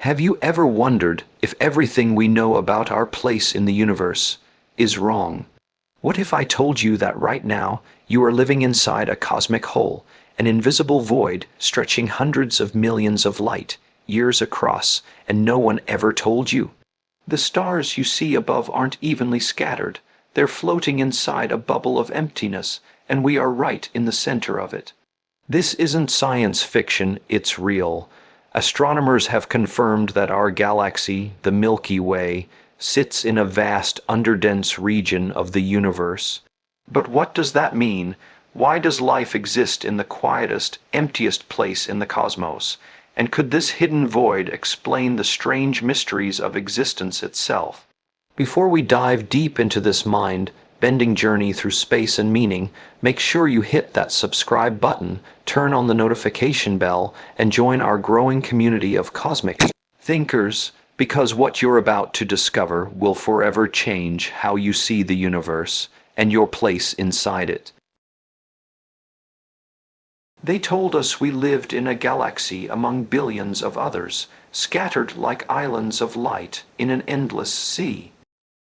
Have you ever wondered if everything we know about our place in the universe is wrong? What if I told you that right now you are living inside a cosmic hole, an invisible void stretching hundreds of millions of light years across, and no one ever told you? The stars you see above aren't evenly scattered. They're floating inside a bubble of emptiness, and we are right in the center of it. This isn't science fiction, it's real. Astronomers have confirmed that our galaxy, the Milky Way, sits in a vast, underdense region of the universe. But what does that mean? Why does life exist in the quietest, emptiest place in the cosmos? And could this hidden void explain the strange mysteries of existence itself? Before we dive deep into this mind-bending journey through space and meaning, make sure you hit that subscribe button, turn on the notification bell, and join our growing community of cosmic thinkers, because what you're about to discover will forever change how you see the universe and your place inside it. They told us we lived in a galaxy among billions of others, scattered like islands of light in an endless sea.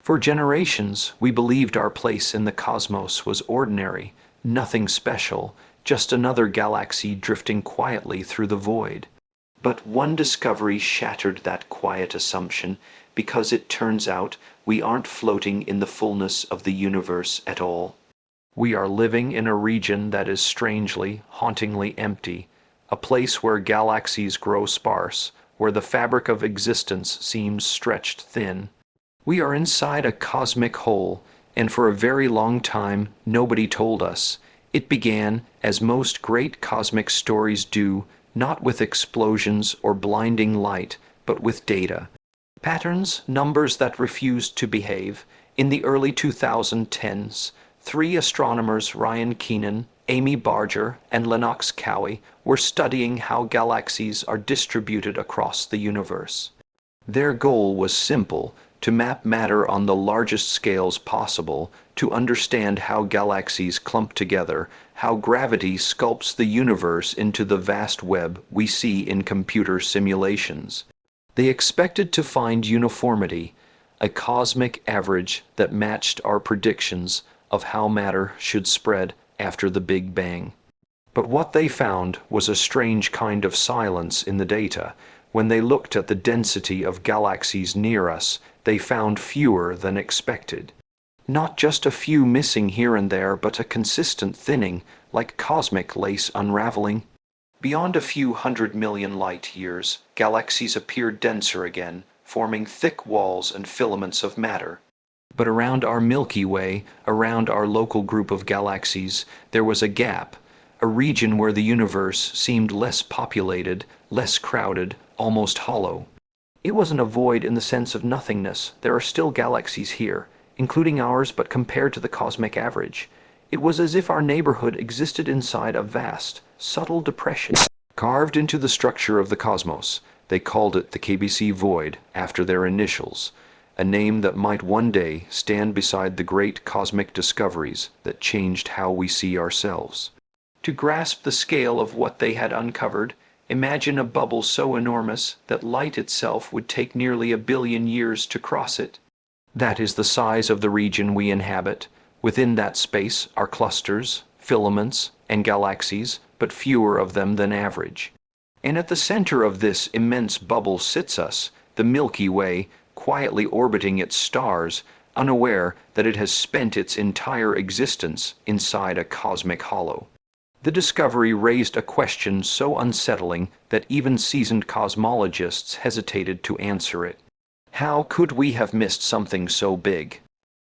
For generations, we believed our place in the cosmos was ordinary, nothing special, just another galaxy drifting quietly through the void. But one discovery shattered that quiet assumption, because it turns out we aren't floating in the fullness of the universe at all. We are living in a region that is strangely, hauntingly empty, a place where galaxies grow sparse, where the fabric of existence seems stretched thin. We are inside a cosmic hole, and for a very long time nobody told us. It began, as most great cosmic stories do, not with explosions or blinding light, but with data. Patterns, numbers that refused to behave. In the early 2010s, three astronomers, Ryan Keenan, Amy Barger, and Lennox Cowie, were studying how galaxies are distributed across the universe. Their goal was simple: to map matter on the largest scales possible, to understand how galaxies clump together, how gravity sculpts the universe into the vast web we see in computer simulations. They expected to find uniformity, a cosmic average that matched our predictions of how matter should spread after the Big Bang. But what they found was a strange kind of silence in the data. When they looked at the density of galaxies near us, they found fewer than expected. Not just a few missing here and there, but a consistent thinning, like cosmic lace unraveling. Beyond a few 100 million light years, galaxies appeared denser again, forming thick walls and filaments of matter. But around our Milky Way, around our local group of galaxies, there was a gap, a region where the universe seemed less populated, less crowded, almost hollow. It wasn't a void in the sense of nothingness. There are still galaxies here, including ours, but compared to the cosmic average, it was as if our neighborhood existed inside a vast, subtle depression carved into the structure of the cosmos. They called it the KBC void, after their initials, a name that might one day stand beside the great cosmic discoveries that changed how we see ourselves. To grasp the scale of what they had uncovered, imagine a bubble so enormous that light itself would take nearly 1 billion years to cross it. That is the size of the region we inhabit. Within that space are clusters, filaments, and galaxies, but fewer of them than average. And at the center of this immense bubble sits us, the Milky Way, quietly orbiting its stars, unaware that it has spent its entire existence inside a cosmic hollow. The discovery raised a question so unsettling that even seasoned cosmologists hesitated to answer it. How could we have missed something so big?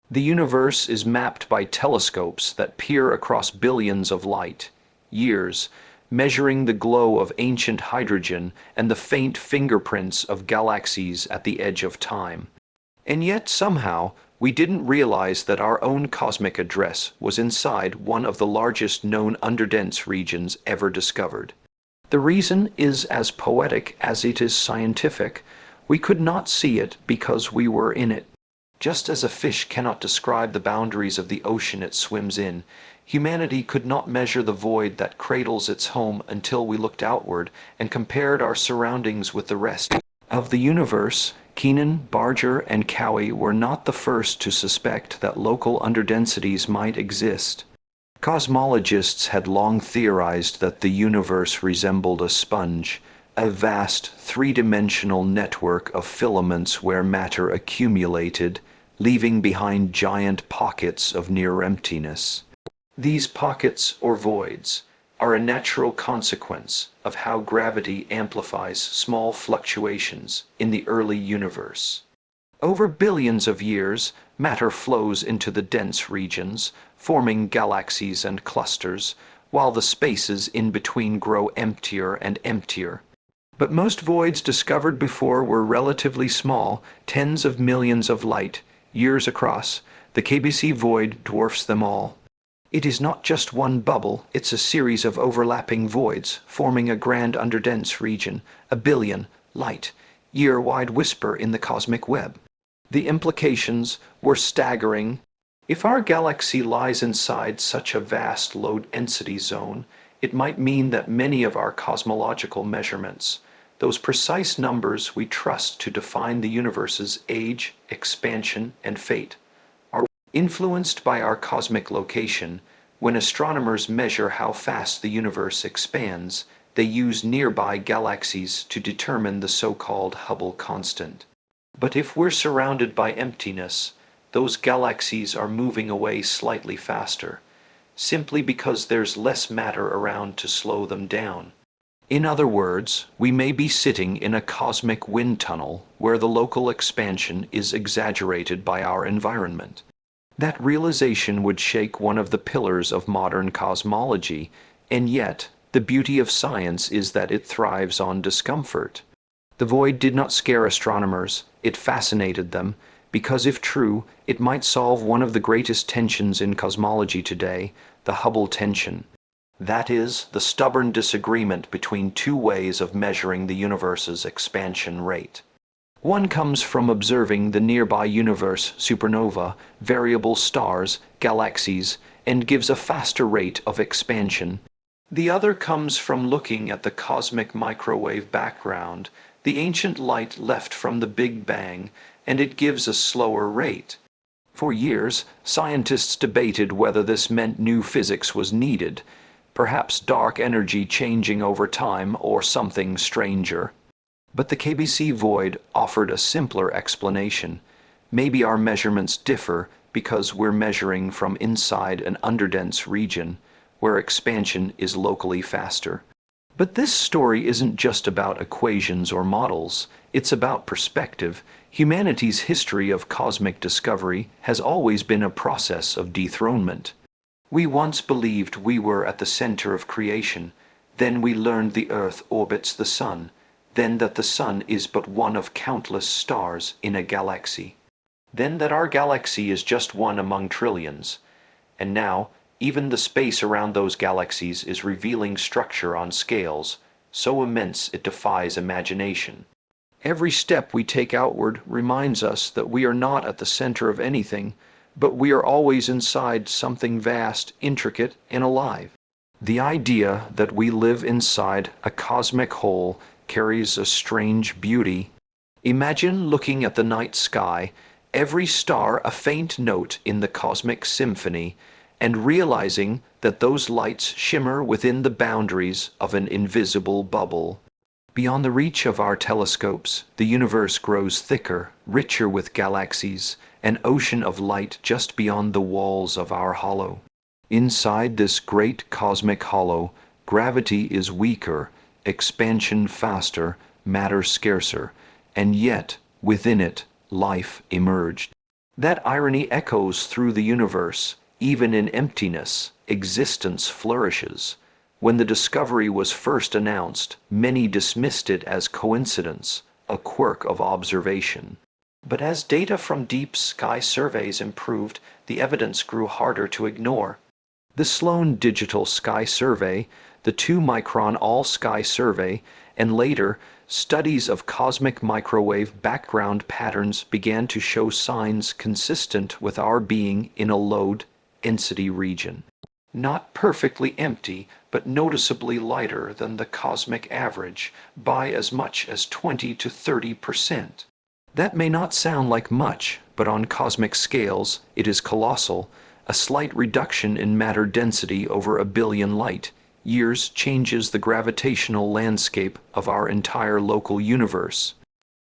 The universe is mapped by telescopes that peer across billions of light years, measuring the glow of ancient hydrogen and the faint fingerprints of galaxies at the edge of time. And yet somehow we didn't realize that our own cosmic address was inside one of the largest known underdense regions ever discovered. The reason is as poetic as it is scientific. We could not see it because we were in it. Just as a fish cannot describe the boundaries of the ocean it swims in, humanity could not measure the void that cradles its home until we looked outward and compared our surroundings with the rest. Of the universe, Keenan, Barger, and Cowie were not the first to suspect that local underdensities might exist. Cosmologists had long theorized that the universe resembled a sponge, a vast three-dimensional network of filaments where matter accumulated, leaving behind giant pockets of near emptiness. These pockets, or voids, are a natural consequence of how gravity amplifies small fluctuations in the early universe. Over billions of years, matter flows into the dense regions, forming galaxies and clusters, while the spaces in between grow emptier and emptier. But most voids discovered before were relatively small, tens of millions of light years across. The KBC void dwarfs them all. It is not just one bubble, it's a series of overlapping voids, forming a grand underdense region, a billion light-year-wide whisper in the cosmic web. The implications were staggering. If our galaxy lies inside such a vast low-density zone, it might mean that many of our cosmological measurements, those precise numbers we trust to define the universe's age, expansion, and fate, are influenced by our cosmic location. When astronomers measure how fast the universe expands, they use nearby galaxies to determine the so-called Hubble constant. But if we're surrounded by emptiness, those galaxies are moving away slightly faster, simply because there's less matter around to slow them down. In other words, we may be sitting in a cosmic wind tunnel where the local expansion is exaggerated by our environment. That realization would shake one of the pillars of modern cosmology, and yet the beauty of science is that it thrives on discomfort. The void did not scare astronomers, it fascinated them, because if true, it might solve one of the greatest tensions in cosmology today, the Hubble tension. That is, the stubborn disagreement between two ways of measuring the universe's expansion rate. One comes from observing the nearby universe supernova, variable stars, galaxies, and gives a faster rate of expansion. The other comes from looking at the cosmic microwave background, the ancient light left from the Big Bang, and it gives a slower rate. For years, scientists debated whether this meant new physics was needed, perhaps dark energy changing over time or something stranger. But the KBC void offered a simpler explanation. Maybe our measurements differ because we're measuring from inside an underdense region, where expansion is locally faster. But this story isn't just about equations or models, it's about perspective. Humanity's history of cosmic discovery has always been a process of dethronement. We once believed we were at the center of creation, then we learned the Earth orbits the Sun, then that the Sun is but one of countless stars in a galaxy, then that our galaxy is just one among trillions, and now even the space around those galaxies is revealing structure on scales so immense it defies imagination. Every step we take outward reminds us that we are not at the center of anything, but we are always inside something vast, intricate, and alive. The idea that we live inside a cosmic whole carries a strange beauty. Imagine looking at the night sky, every star a faint note in the cosmic symphony, and realizing that those lights shimmer within the boundaries of an invisible bubble. Beyond the reach of our telescopes, the universe grows thicker, richer with galaxies, an ocean of light just beyond the walls of our hollow. Inside this great cosmic hollow, gravity is weaker, expansion faster, matter scarcer, and yet, within it, life emerged. That irony echoes through the universe. Even in emptiness, existence flourishes. When the discovery was first announced, many dismissed it as coincidence, a quirk of observation. But as data from deep sky surveys improved, the evidence grew harder to ignore. The Sloan Digital Sky Survey, the 2-micron All-Sky Survey, and later, studies of cosmic microwave background patterns began to show signs consistent with our being in a low-density region. Not perfectly empty, but noticeably lighter than the cosmic average by as much as 20 to 30%. That may not sound like much, but on cosmic scales it is colossal. A slight reduction in matter density over a billion light years changes the gravitational landscape of our entire local universe.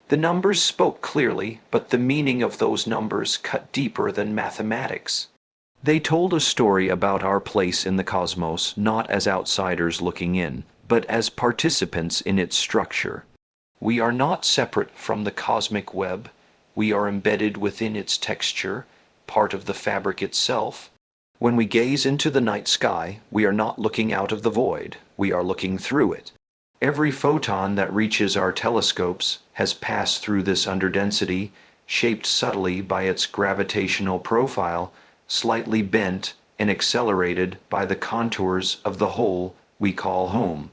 The numbers spoke clearly, but the meaning of those numbers cut deeper than mathematics. They told a story about our place in the cosmos, not as outsiders looking in, but as participants in its structure. We are not separate from the cosmic web. We are embedded within its texture, part of the fabric itself. When we gaze into the night sky, we are not looking out of the void, we are looking through it. Every photon that reaches our telescopes has passed through this underdensity, shaped subtly by its gravitational profile, slightly bent and accelerated by the contours of the whole we call home.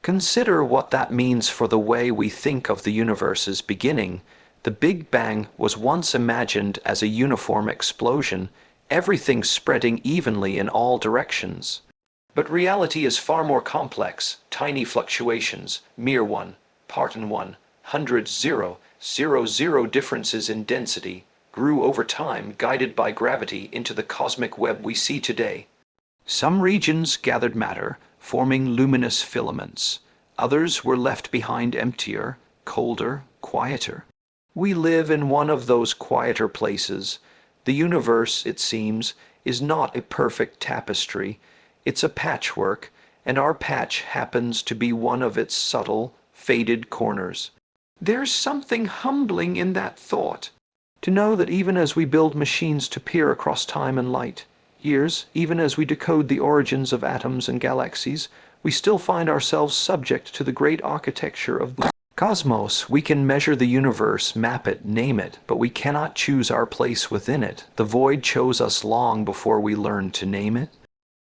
Consider what that means for the way we think of the universe's beginning. The Big Bang was once imagined as a uniform explosion, everything spreading evenly in all directions. But reality is far more complex. Tiny fluctuations, mere 1, parton 1, hundreds 0, 0, 0 differences in density, grew over time, guided by gravity, into the cosmic web we see today. Some regions gathered matter, forming luminous filaments. Others were left behind emptier, colder, quieter. We live in one of those quieter places. The universe, it seems, is not a perfect tapestry. It's a patchwork, and our patch happens to be one of its subtle, faded corners. There's something humbling in that thought. To know that even as we build machines to peer across time and light, years, even as we decode the origins of atoms and galaxies, we still find ourselves subject to the great architecture of the cosmos. We can measure the universe, map it, name it, but we cannot choose our place within it. The void chose us long before we learned to name it.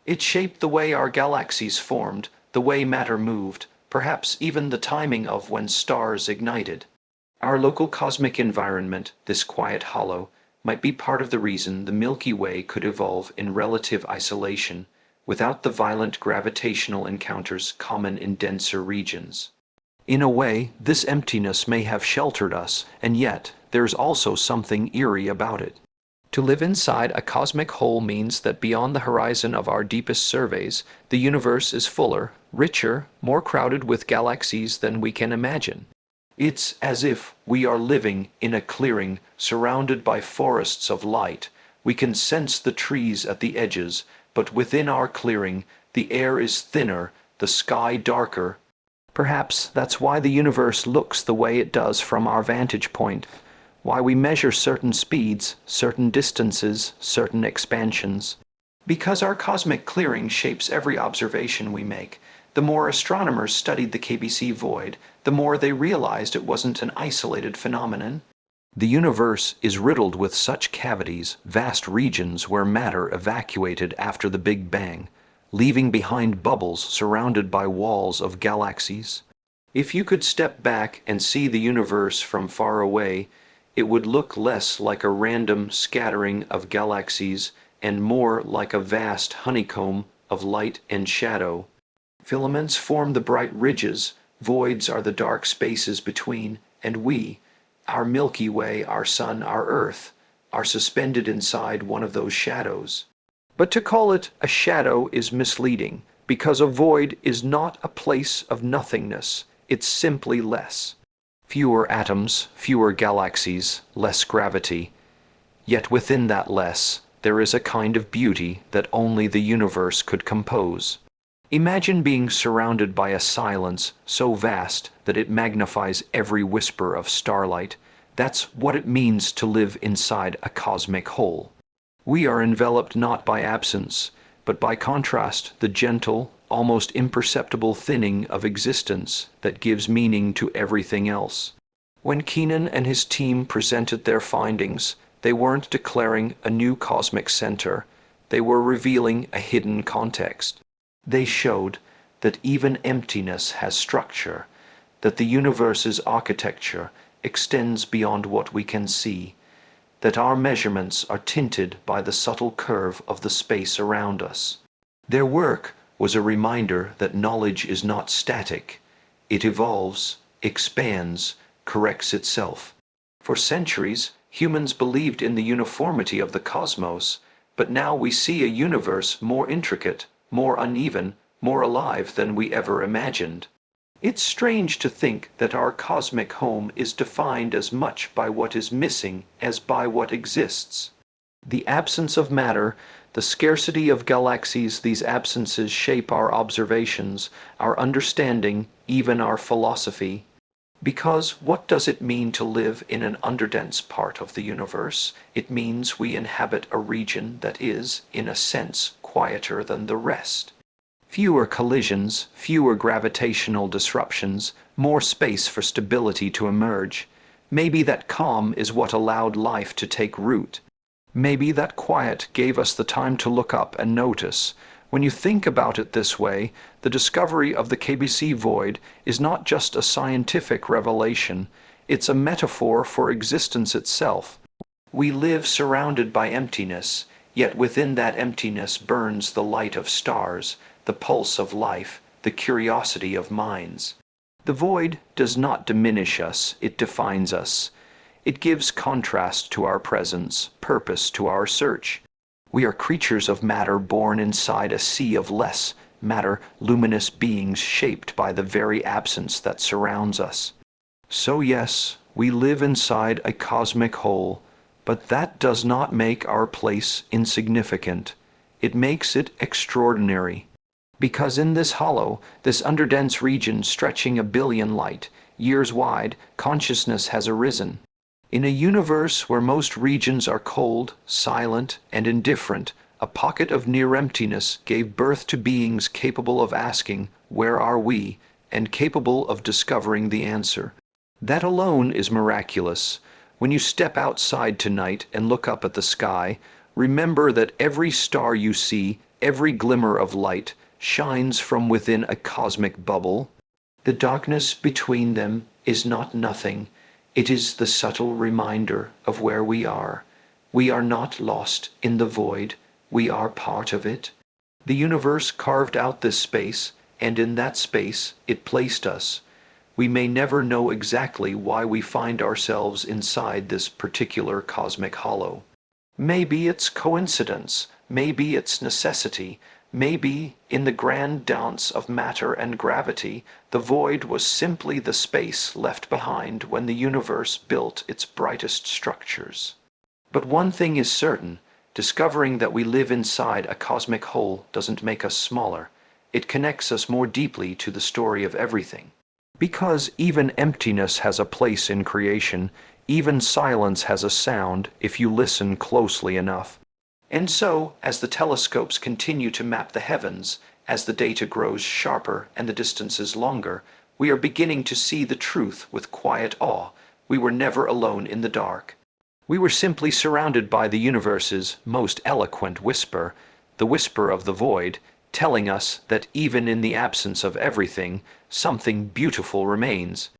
It shaped the way our galaxies formed, the way matter moved, perhaps even the timing of when stars ignited. Our local cosmic environment, this quiet hollow, might be part of the reason the Milky Way could evolve in relative isolation, without the violent gravitational encounters common in denser regions. In a way, this emptiness may have sheltered us, and yet there's also something eerie about it. To live inside a cosmic hole means that beyond the horizon of our deepest surveys, the universe is fuller, richer, more crowded with galaxies than we can imagine. It's as if we are living in a clearing surrounded by forests of light. We can sense the trees at the edges, but within our clearing, the air is thinner, the sky darker. Perhaps that's why the universe looks the way it does from our vantage point, why we measure certain speeds, certain distances, certain expansions. Because our cosmic clearing shapes every observation we make. The more astronomers studied the KBC void, the more they realized it wasn't an isolated phenomenon. The universe is riddled with such cavities, vast regions where matter evacuated after the Big Bang, leaving behind bubbles surrounded by walls of galaxies. If you could step back and see the universe from far away, it would look less like a random scattering of galaxies and more like a vast honeycomb of light and shadow. Filaments form the bright ridges, voids are the dark spaces between, and we, our Milky Way, our Sun, our Earth, are suspended inside one of those shadows. But to call it a shadow is misleading, because a void is not a place of nothingness, it's simply less. Fewer atoms, fewer galaxies, less gravity. Yet within that less, there is a kind of beauty that only the universe could compose. Imagine being surrounded by a silence so vast that it magnifies every whisper of starlight. That's what it means to live inside a cosmic hole. We are enveloped not by absence, but by contrast, the gentle, almost imperceptible thinning of existence that gives meaning to everything else. When Keenan and his team presented their findings, they weren't declaring a new cosmic center, they were revealing a hidden context. They showed that even emptiness has structure, that the universe's architecture extends beyond what we can see, that our measurements are tinted by the subtle curve of the space around us. Their work was a reminder that knowledge is not static. It evolves, expands, corrects itself. For centuries, humans believed in the uniformity of the cosmos, but now we see a universe more intricate, more uneven, more alive than we ever imagined. It's strange to think that our cosmic home is defined as much by what is missing as by what exists. The absence of matter, the scarcity of galaxies, these absences shape our observations, our understanding, even our philosophy. Because what does it mean to live in an underdense part of the universe? It means we inhabit a region that is, in a sense, quieter than the rest. Fewer collisions, fewer gravitational disruptions, more space for stability to emerge. Maybe that calm is what allowed life to take root. Maybe that quiet gave us the time to look up and notice. When you think about it this way, the discovery of the KBC void is not just a scientific revelation, it's a metaphor for existence itself. We live surrounded by emptiness, yet within that emptiness burns the light of stars, the pulse of life, the curiosity of minds. The void does not diminish us, it defines us. It gives contrast to our presence, purpose to our search. We are creatures of matter born inside a sea of less matter, luminous beings shaped by the very absence that surrounds us. So yes, we live inside a cosmic whole, but that does not make our place insignificant. It makes it extraordinary. Because in this hollow, this underdense region stretching a billion light years wide, consciousness has arisen. In a universe where most regions are cold, silent, and indifferent, a pocket of near emptiness gave birth to beings capable of asking, "Where are we?" and capable of discovering the answer. That alone is miraculous. When you step outside tonight and look up at the sky, remember that every star you see, every glimmer of light, shines from within a cosmic bubble. The darkness between them is not nothing. It is the subtle reminder of where we are. We are not lost in the void. We are part of it. The universe carved out this space, and in that space it placed us. We may never know exactly why we find ourselves inside this particular cosmic hollow. Maybe it's coincidence, maybe it's necessity, maybe, in the grand dance of matter and gravity, the void was simply the space left behind when the universe built its brightest structures. But one thing is certain, discovering that we live inside a cosmic whole doesn't make us smaller. It connects us more deeply to the story of everything. Because even emptiness has a place in creation, even silence has a sound if you listen closely enough. And so, as the telescopes continue to map the heavens, as the data grows sharper and the distances longer, we are beginning to see the truth with quiet awe. We were never alone in the dark. We were simply surrounded by the universe's most eloquent whisper, the whisper of the void, telling us that even in the absence of everything, something beautiful remains.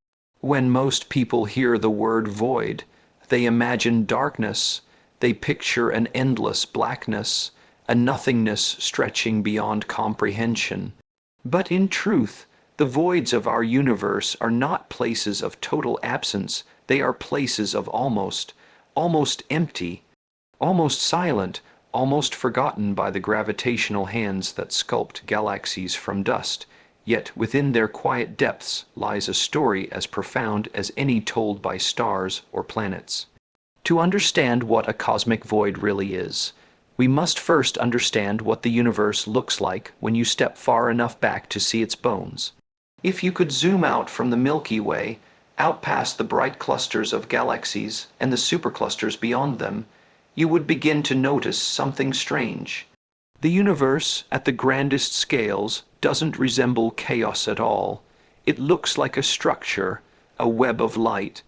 When most people hear the word void, they imagine darkness. They picture an endless blackness, a nothingness stretching beyond comprehension. But in truth, the voids of our universe are not places of total absence, they are places of almost empty, almost silent, almost forgotten by the gravitational hands that sculpt galaxies from dust. Yet within their quiet depths lies a story as profound as any told by stars or planets. To understand what a cosmic void really is, we must first understand what the universe looks like when you step far enough back to see its bones. If you could zoom out from the Milky Way, out past the bright clusters of galaxies and the superclusters beyond them, you would begin to notice something strange. The universe, at the grandest scales, doesn't resemble chaos at all. It looks like a structure, a web of light.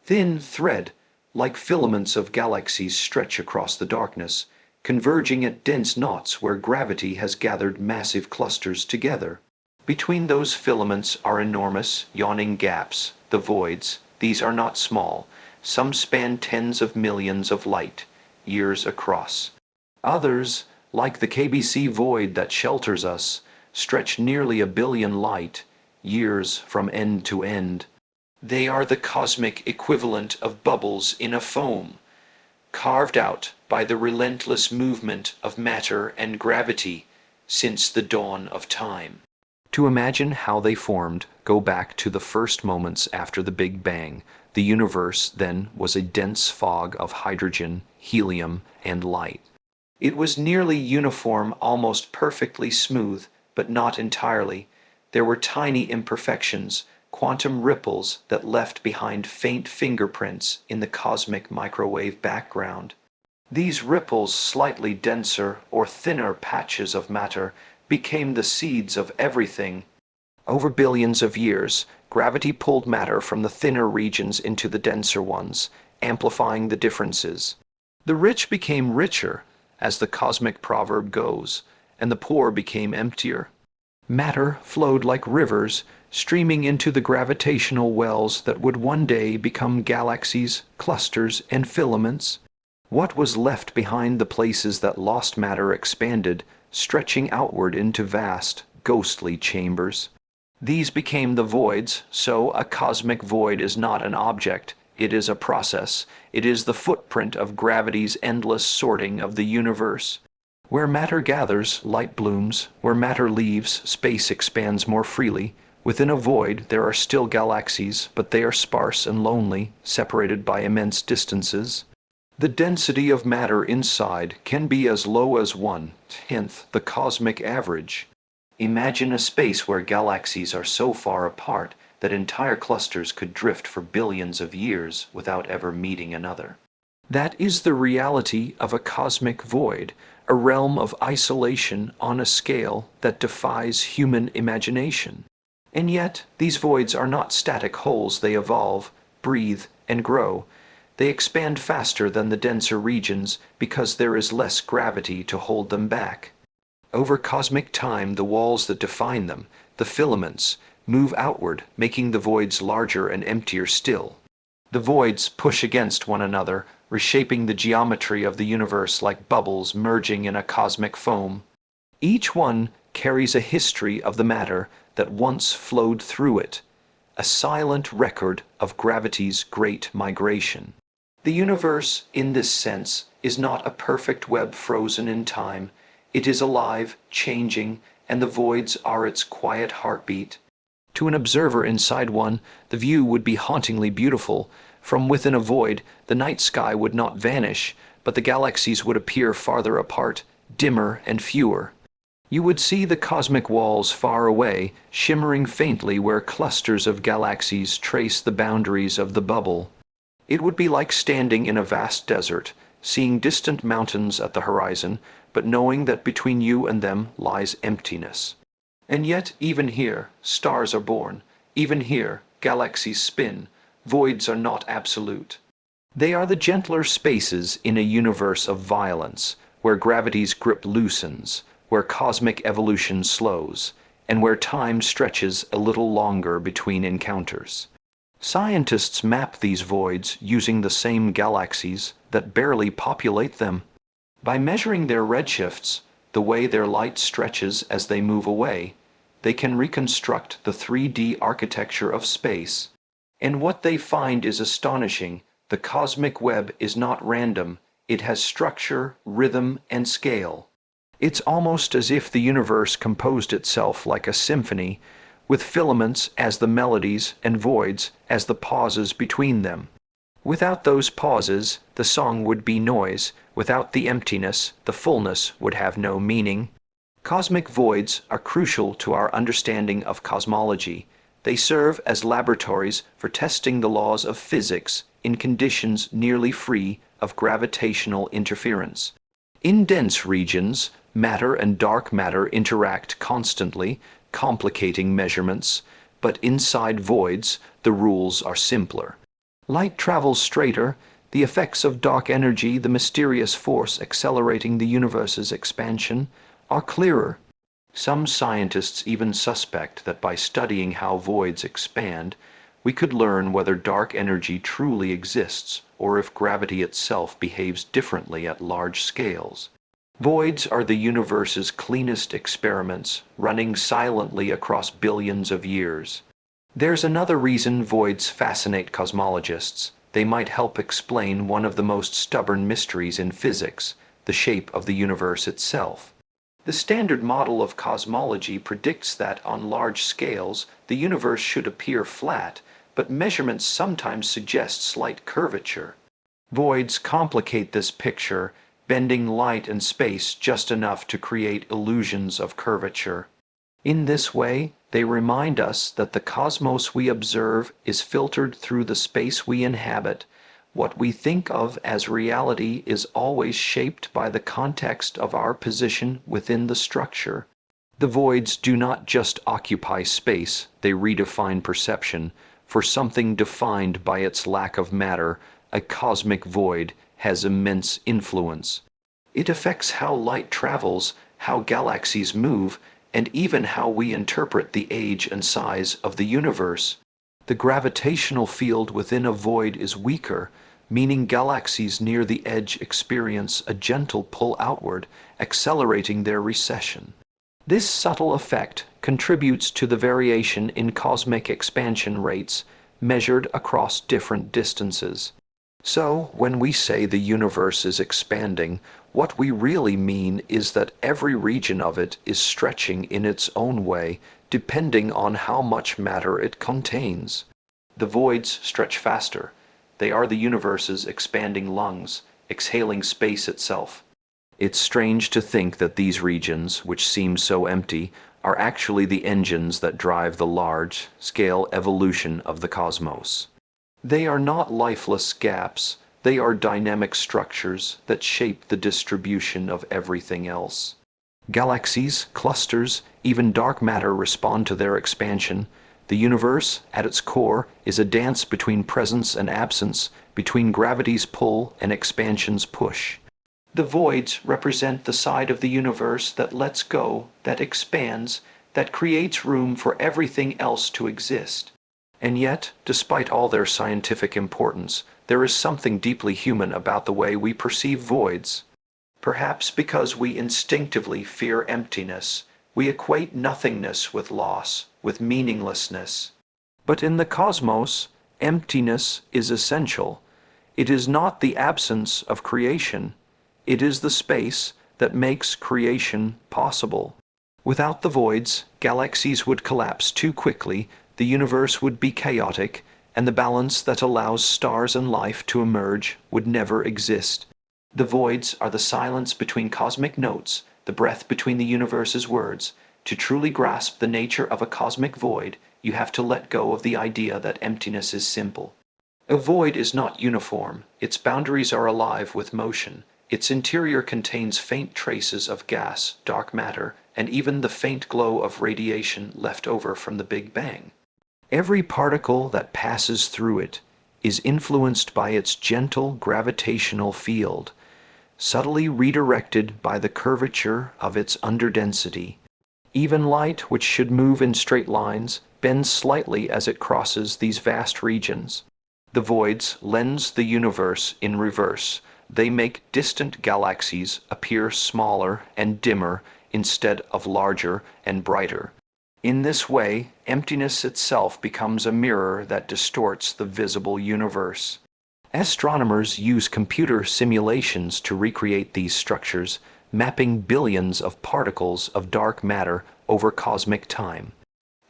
Thin thread, like filaments of galaxies stretch across the darkness, converging at dense knots where gravity has gathered massive clusters together. Between those filaments are enormous, yawning gaps, the voids. These are not small. Some span tens of millions of light years across. Others, like the KBC void that shelters us, stretch nearly 1 billion light years from end to end. They are the cosmic equivalent of bubbles in a foam, carved out by the relentless movement of matter and gravity since the dawn of time. To imagine how they formed, go back to the first moments after the Big Bang. The universe then was a dense fog of hydrogen, helium, and light. It was nearly uniform, almost perfectly smooth, but not entirely. There were tiny imperfections, quantum ripples that left behind faint fingerprints in the cosmic microwave background. These ripples, slightly denser or thinner patches of matter, became the seeds of everything. Over billions of years, gravity pulled matter from the thinner regions into the denser ones, amplifying the differences. The rich became richer, as the cosmic proverb goes, and the poor became emptier. Matter flowed like rivers, streaming into the gravitational wells that would one day become galaxies, clusters, and filaments. What was left behind, the places that lost matter, expanded, stretching outward into vast, ghostly chambers. These became the voids. So a cosmic void is not an object, it is a process. It is the footprint of gravity's endless sorting of the universe. Where matter gathers, light blooms. Where matter leaves, space expands more freely. Within a void there are still galaxies, but they are sparse and lonely, separated by immense distances. The density of matter inside can be as low as 1/10 the cosmic average. Imagine a space where galaxies are so far apart that entire clusters could drift for billions of years without ever meeting another. That is the reality of a cosmic void, a realm of isolation on a scale that defies human imagination. And yet, these voids are not static holes. They evolve, breathe, and grow. They expand faster than the denser regions because there is less gravity to hold them back. Over cosmic time, the walls that define them, the filaments, move outward, making the voids larger and emptier still. The voids push against one another, reshaping the geometry of the universe like bubbles merging in a cosmic foam. Each one carries a history of the matter that once flowed through it, a silent record of gravity's great migration. The universe, in this sense, is not a perfect web frozen in time. It is alive, changing, and the voids are its quiet heartbeat. To an observer inside one, the view would be hauntingly beautiful. From within a void, the night sky would not vanish, but the galaxies would appear farther apart, dimmer and fewer. You would see the cosmic walls far away, shimmering faintly where clusters of galaxies trace the boundaries of the bubble. It would be like standing in a vast desert, seeing distant mountains at the horizon, but knowing that between you and them lies emptiness. And yet, even here, stars are born. Even here, galaxies spin. Voids are not absolute. They are the gentler spaces in a universe of violence, where gravity's grip loosens, where cosmic evolution slows, and where time stretches a little longer between encounters. Scientists map these voids using the same galaxies that barely populate them. By measuring their redshifts, the way their light stretches as they move away, they can reconstruct the 3D architecture of space. And what they find is astonishing. The cosmic web is not random. It has structure, rhythm, and scale. It's almost as if the universe composed itself like a symphony, with filaments as the melodies and voids as the pauses between them. Without those pauses, the song would be noise. Without the emptiness, the fullness would have no meaning. Cosmic voids are crucial to our understanding of cosmology. They serve as laboratories for testing the laws of physics in conditions nearly free of gravitational interference. In dense regions, matter and dark matter interact constantly, complicating measurements, but inside voids, the rules are simpler. Light travels straighter. The effects of dark energy, the mysterious force accelerating the universe's expansion, are clearer. Some scientists even suspect that by studying how voids expand, we could learn whether dark energy truly exists or if gravity itself behaves differently at large scales. Voids are the universe's cleanest experiments, running silently across billions of years. There's another reason voids fascinate cosmologists. They might help explain one of the most stubborn mysteries in physics, the shape of the universe itself. The standard model of cosmology predicts that on large scales, the universe should appear flat, but measurements sometimes suggest slight curvature. Voids complicate this picture, bending light and space just enough to create illusions of curvature. In this way, they remind us that the cosmos we observe is filtered through the space we inhabit. What we think of as reality is always shaped by the context of our position within the structure. The voids do not just occupy space, they redefine perception. For something defined by its lack of matter, a cosmic void has immense influence. It affects how light travels, how galaxies move, and even how we interpret the age and size of the universe. The gravitational field within a void is weaker, meaning galaxies near the edge experience a gentle pull outward, accelerating their recession. This subtle effect contributes to the variation in cosmic expansion rates, measured across different distances. So, when we say the universe is expanding, what we really mean is that every region of it is stretching in its own way, depending on how much matter it contains. The voids stretch faster. They are the universe's expanding lungs, exhaling space itself. It's strange to think that these regions, which seem so empty, are actually the engines that drive the large-scale evolution of the cosmos. They are not lifeless gaps, they are dynamic structures that shape the distribution of everything else. Galaxies, clusters, even dark matter respond to their expansion. The universe, at its core, is a dance between presence and absence, between gravity's pull and expansion's push. The voids represent the side of the universe that lets go, that expands, that creates room for everything else to exist. And yet, despite all their scientific importance, there is something deeply human about the way we perceive voids. Perhaps because we instinctively fear emptiness, we equate nothingness with loss, with meaninglessness. But in the cosmos, emptiness is essential. It is not the absence of creation. It is the space that makes creation possible. Without the voids, galaxies would collapse too quickly, the universe would be chaotic, and the balance that allows stars and life to emerge would never exist. The voids are the silence between cosmic notes, the breath between the universe's words. To truly grasp the nature of a cosmic void, you have to let go of the idea that emptiness is simple. A void is not uniform, its boundaries are alive with motion. Its interior contains faint traces of gas, dark matter, and even the faint glow of radiation left over from the Big Bang. Every particle that passes through it is influenced by its gentle gravitational field, subtly redirected by the curvature of its underdensity. Even light, which should move in straight lines, bends slightly as it crosses these vast regions. The voids lens the universe in reverse. They make distant galaxies appear smaller and dimmer instead of larger and brighter. In this way, emptiness itself becomes a mirror that distorts the visible universe. Astronomers use computer simulations to recreate these structures, mapping billions of particles of dark matter over cosmic time.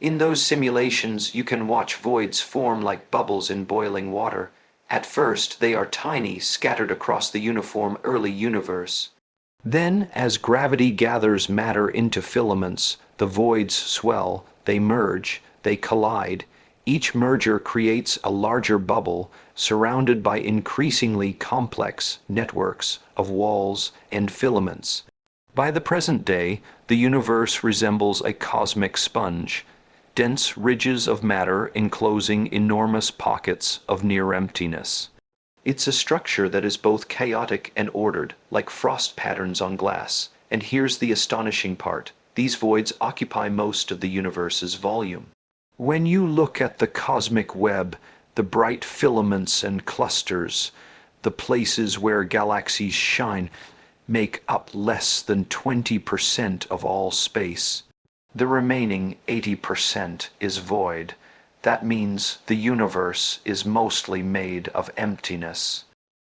In those simulations, you can watch voids form like bubbles in boiling water. At first, they are tiny, scattered across the uniform early universe. Then, as gravity gathers matter into filaments, the voids swell, they merge, they collide. Each merger creates a larger bubble, surrounded by increasingly complex networks of walls and filaments. By the present day, the universe resembles a cosmic sponge, dense ridges of matter enclosing enormous pockets of near emptiness. It's a structure that is both chaotic and ordered, like frost patterns on glass. And here's the astonishing part. These voids occupy most of the universe's volume. When you look at the cosmic web, the bright filaments and clusters, the places where galaxies shine, make up less than 20% of all space. The remaining 80% is void. That means the universe is mostly made of emptiness.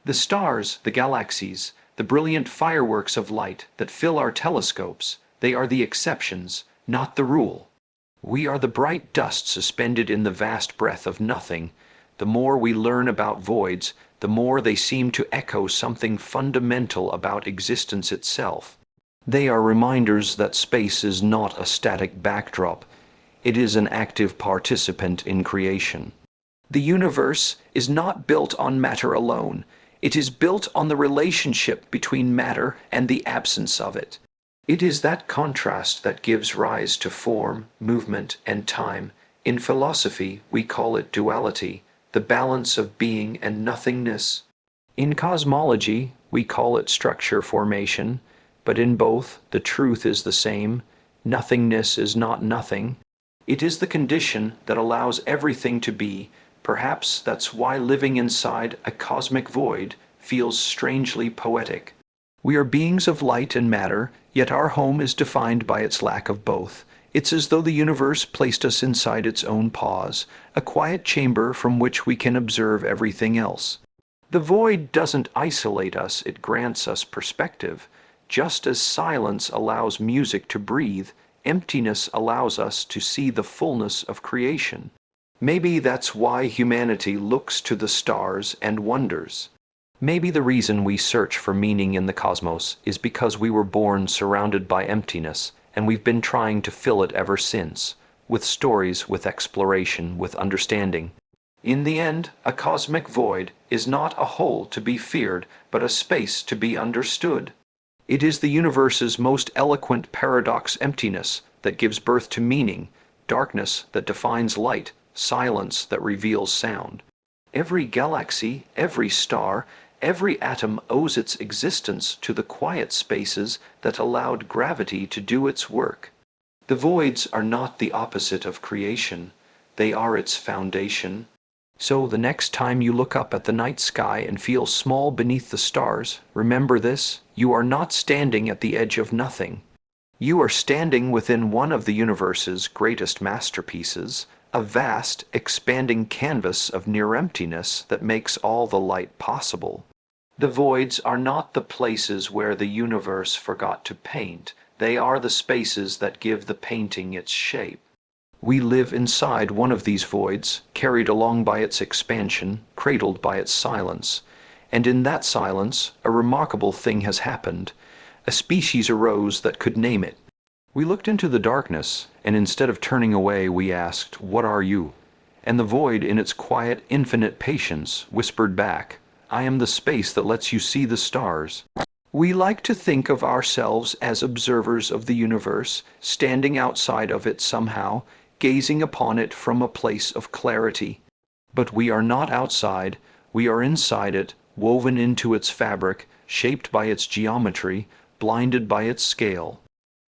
The stars, the galaxies, the brilliant fireworks of light that fill our telescopes, they are the exceptions, not the rule. We are the bright dust suspended in the vast breath of nothing. The more we learn about voids, the more they seem to echo something fundamental about existence itself. They are reminders that space is not a static backdrop. It is an active participant in creation. The universe is not built on matter alone. It is built on the relationship between matter and the absence of it. It is that contrast that gives rise to form, movement, and time. In philosophy, we call it duality, the balance of being and nothingness. In cosmology, we call it structure formation, but in both, the truth is the same. Nothingness is not nothing. It is the condition that allows everything to be. Perhaps that's why living inside a cosmic void feels strangely poetic. We are beings of light and matter, yet our home is defined by its lack of both. It's as though the universe placed us inside its own pause, a quiet chamber from which we can observe everything else. The void doesn't isolate us, it grants us perspective. Just as silence allows music to breathe, emptiness allows us to see the fullness of creation. Maybe that's why humanity looks to the stars and wonders. Maybe the reason we search for meaning in the cosmos is because we were born surrounded by emptiness, and we've been trying to fill it ever since, with stories, with exploration, with understanding. In the end, a cosmic void is not a hole to be feared, but a space to be understood. It is the universe's most eloquent paradox, emptiness, that gives birth to meaning, darkness that defines light, silence that reveals sound. Every galaxy, every star, every atom owes its existence to the quiet spaces that allowed gravity to do its work. The voids are not the opposite of creation, they are its foundation. So the next time you look up at the night sky and feel small beneath the stars, remember this: you are not standing at the edge of nothing. You are standing within one of the universe's greatest masterpieces, a vast, expanding canvas of near emptiness that makes all the light possible. The voids are not the places where the universe forgot to paint, they are the spaces that give the painting its shape. We live inside one of these voids, carried along by its expansion, cradled by its silence. And in that silence, a remarkable thing has happened. A species arose that could name it. We looked into the darkness, and instead of turning away, we asked, "What are you?" And the void, in its quiet, infinite patience, whispered back, "I am the space that lets you see the stars." We like to think of ourselves as observers of the universe, standing outside of it somehow, gazing upon it from a place of clarity. But we are not outside, we are inside it, woven into its fabric, shaped by its geometry, blinded by its scale.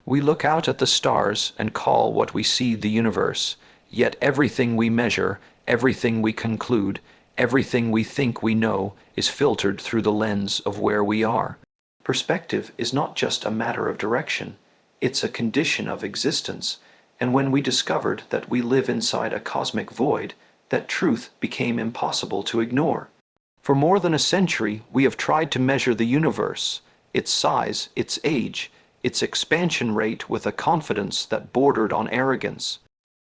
We look out at the stars and call what we see the universe, yet everything we measure, everything we conclude, everything we think we know is filtered through the lens of where we are. Perspective is not just a matter of direction, it's a condition of existence, and when we discovered that we live inside a cosmic void, that truth became impossible to ignore. For more than a century, we have tried to measure the universe, its size, its age, its expansion rate with a confidence that bordered on arrogance.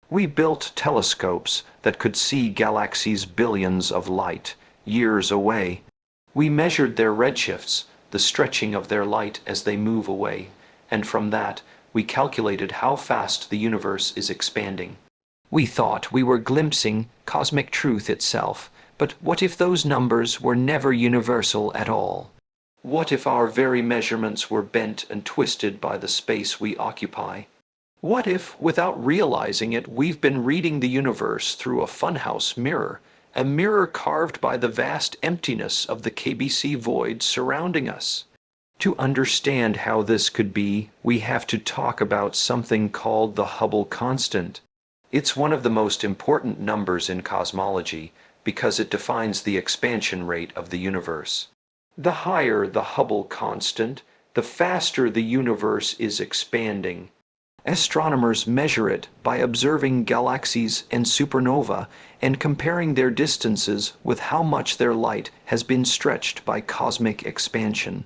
We built telescopes that could see galaxies billions of light years away. We measured their redshifts, the stretching of their light as they move away, and from that, we calculated how fast the universe is expanding. We thought we were glimpsing cosmic truth itself, but what if those numbers were never universal at all? What if our very measurements were bent and twisted by the space we occupy? What if, without realizing it, we've been reading the universe through a funhouse mirror, a mirror carved by the vast emptiness of the KBC void surrounding us? To understand how this could be, we have to talk about something called the Hubble constant. It's one of the most important numbers in cosmology because it defines the expansion rate of the universe. The higher the Hubble constant, the faster the universe is expanding. Astronomers measure it by observing galaxies and supernova and comparing their distances with how much their light has been stretched by cosmic expansion.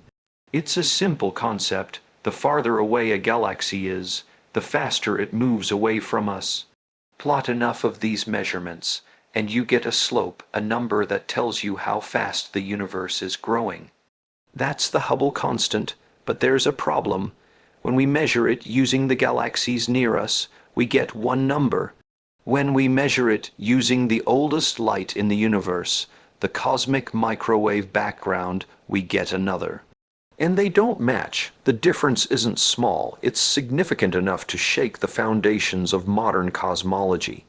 It's a simple concept. The farther away a galaxy is, the faster it moves away from us. Plot enough of these measurements, and you get a slope, a number that tells you how fast the universe is growing. That's the Hubble constant, but there's a problem. When we measure it using the galaxies near us, we get one number. When we measure it using the oldest light in the universe, the cosmic microwave background, we get another. And they don't match. The difference isn't small, it's significant enough to shake the foundations of modern cosmology.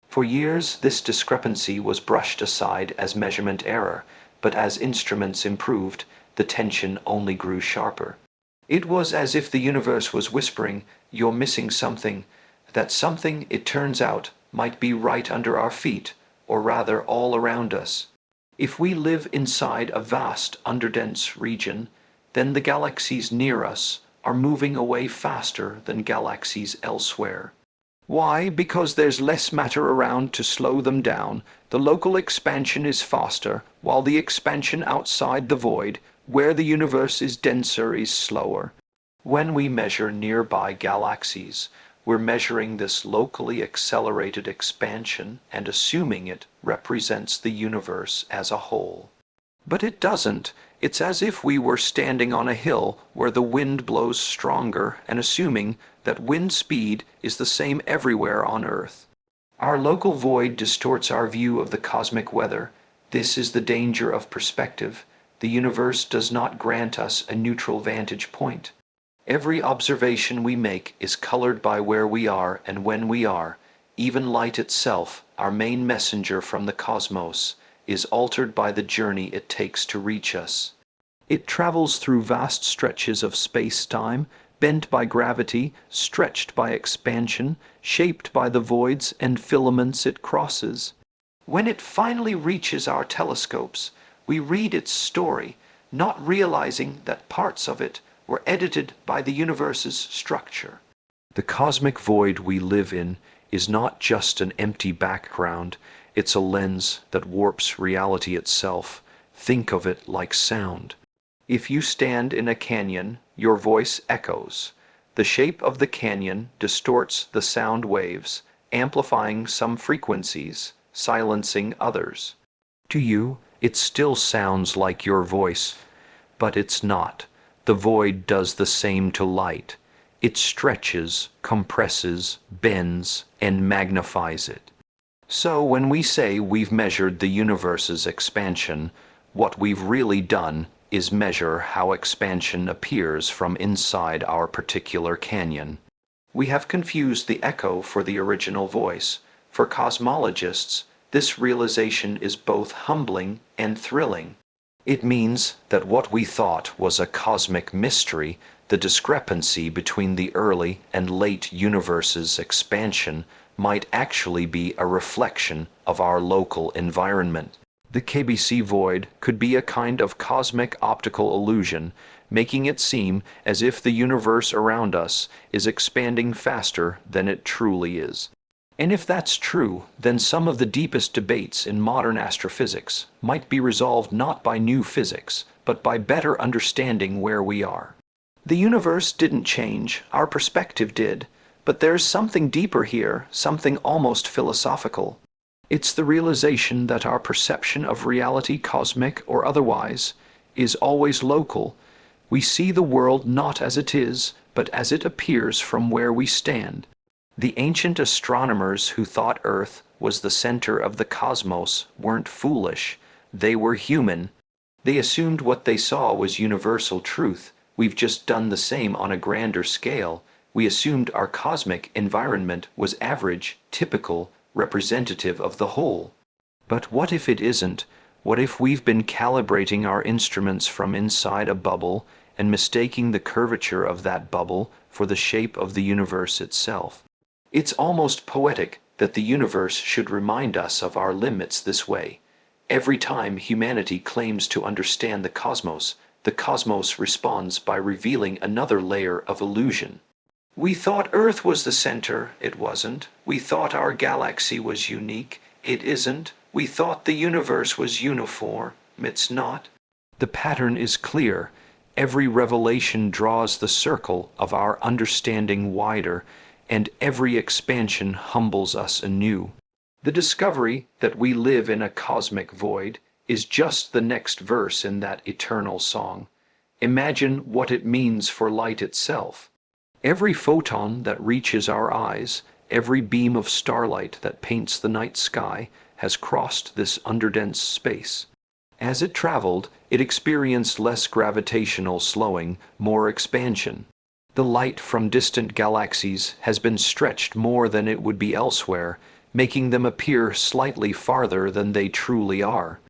For years, this discrepancy was brushed aside as measurement error, but as instruments improved, the tension only grew sharper. It was as if the universe was whispering, "You're missing something." That something, it turns out, might be right under our feet, or rather all around us. If we live inside a vast, underdense region, then the galaxies near us are moving away faster than galaxies elsewhere. Why? Because there's less matter around to slow them down. The local expansion is faster, while the expansion outside the void, where the universe is denser, is slower. When we measure nearby galaxies, we're measuring this locally accelerated expansion and assuming it represents the universe as a whole. But it doesn't. It's as if we were standing on a hill where the wind blows stronger and assuming that wind speed is the same everywhere on Earth. Our local void distorts our view of the cosmic weather. This is the danger of perspective. The universe does not grant us a neutral vantage point. Every observation we make is colored by where we are and when we are. Even light itself, our main messenger from the cosmos, is altered by the journey it takes to reach us. It travels through vast stretches of space-time, bent by gravity, stretched by expansion, shaped by the voids and filaments it crosses. When it finally reaches our telescopes, we read its story, not realizing that parts of it were edited by the universe's structure. The cosmic void we live in is not just an empty background, it's a lens that warps reality itself. Think of it like sound. If you stand in a canyon, your voice echoes. The shape of the canyon distorts the sound waves, amplifying some frequencies, silencing others. To you, it still sounds like your voice, but it's not. The void does the same to light. It stretches, compresses, bends, and magnifies it. So when we say we've measured the universe's expansion, what we've really done is measure how expansion appears from inside our particular canyon. We have confused the echo for the original voice. For cosmologists, this realization is both humbling and thrilling. It means that what we thought was a cosmic mystery, the discrepancy between the early and late universe's expansion, might actually be a reflection of our local environment. The KBC void could be a kind of cosmic optical illusion, making it seem as if the universe around us is expanding faster than it truly is. And if that's true, then some of the deepest debates in modern astrophysics might be resolved not by new physics, but by better understanding where we are. The universe didn't change, our perspective did, but there's something deeper here, something almost philosophical. It's the realization that our perception of reality, cosmic or otherwise, is always local. We see the world not as it is, but as it appears from where we stand. The ancient astronomers who thought Earth was the center of the cosmos weren't foolish. They were human. They assumed what they saw was universal truth. We've just done the same on a grander scale. We assumed our cosmic environment was average, typical, representative of the whole. But what if it isn't? What if we've been calibrating our instruments from inside a bubble and mistaking the curvature of that bubble for the shape of the universe itself? It's almost poetic that the universe should remind us of our limits this way. Every time humanity claims to understand the cosmos, the cosmos responds by revealing another layer of illusion. We thought Earth was the center, it wasn't. We thought our galaxy was unique, it isn't. We thought the universe was uniform, it's not. The pattern is clear. Every revelation draws the circle of our understanding wider, and every expansion humbles us anew. The discovery that we live in a cosmic void is just the next verse in that eternal song. Imagine what it means for light itself. Every photon that reaches our eyes, every beam of starlight that paints the night sky, has crossed this underdense space. As it traveled, it experienced less gravitational slowing, more expansion. The light from distant galaxies has been stretched more than it would be elsewhere, making them appear slightly farther than they truly are.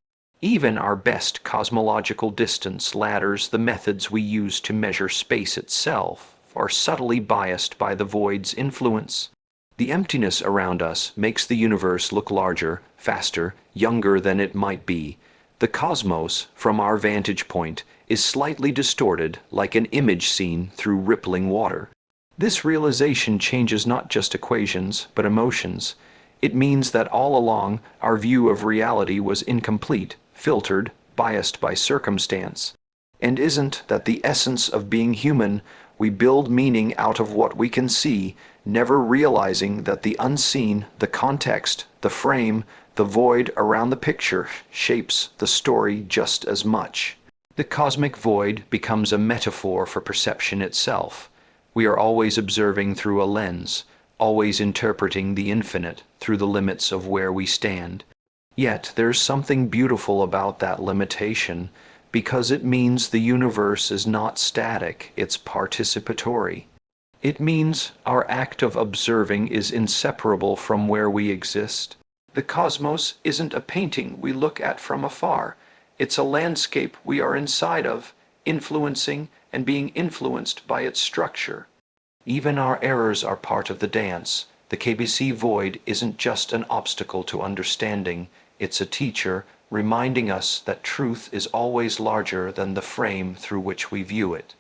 Even our best cosmological distance ladders, the methods we use to measure space itself, are subtly biased by the void's influence. The emptiness around us makes the universe look larger, faster, younger than it might be. The cosmos, from our vantage point, is slightly distorted, like an image seen through rippling water. This realization changes not just equations, but emotions. It means that all along, our view of reality was incomplete, filtered, biased by circumstance. And isn't that the essence of being human? We build meaning out of what we can see, never realizing that the unseen, the context, the frame, the void around the picture shapes the story just as much. The cosmic void becomes a metaphor for perception itself. We are always observing through a lens, always interpreting the infinite through the limits of where we stand. Yet there's something beautiful about that limitation, because it means the universe is not static, it's participatory. It means our act of observing is inseparable from where we exist. The cosmos isn't a painting we look at from afar. It's a landscape we are inside of, influencing and being influenced by its structure. Even our errors are part of the dance. The KBC void isn't just an obstacle to understanding, it's a teacher reminding us that truth is always larger than the frame through which we view it.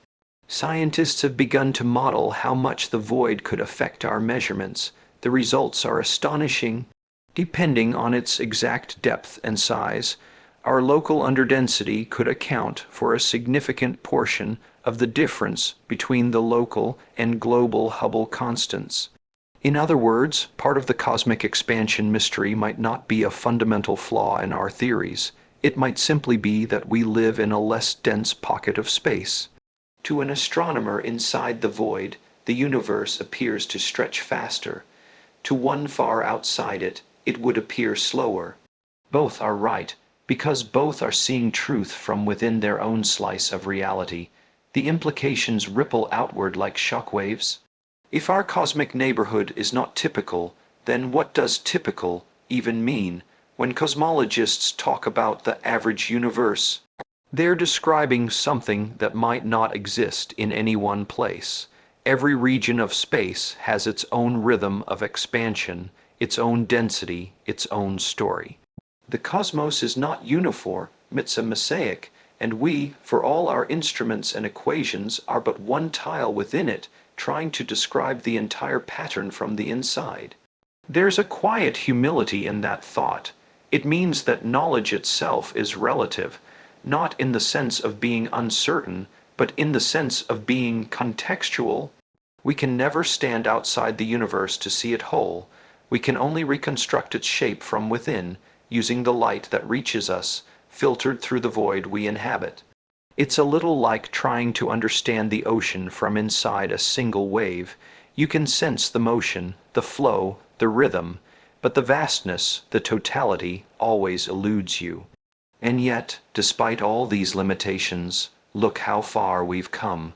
Scientists have begun to model how much the void could affect our measurements. The results are astonishing. Depending on its exact depth and size, our local underdensity could account for a significant portion of the difference between the local and global Hubble constants. In other words, part of the cosmic expansion mystery might not be a fundamental flaw in our theories. It might simply be that we live in a less dense pocket of space. To an astronomer inside the void, the universe appears to stretch faster. To one far outside it, it would appear slower. Both are right, because both are seeing truth from within their own slice of reality. The implications ripple outward like shockwaves. If our cosmic neighborhood is not typical, then what does typical even mean? When cosmologists talk about the average universe, they're describing something that might not exist in any one place. Every region of space has its own rhythm of expansion, its own density, its own story. The cosmos is not uniform, it's a mosaic, and we, for all our instruments and equations, are but one tile within it, trying to describe the entire pattern from the inside. There's a quiet humility in that thought. It means that knowledge itself is relative, not in the sense of being uncertain, but in the sense of being contextual. We can never stand outside the universe to see it whole. We can only reconstruct its shape from within, using the light that reaches us, filtered through the void we inhabit. It's a little like trying to understand the ocean from inside a single wave. You can sense the motion, the flow, the rhythm, but the vastness, the totality, always eludes you. And yet, despite all these limitations, look how far we've come.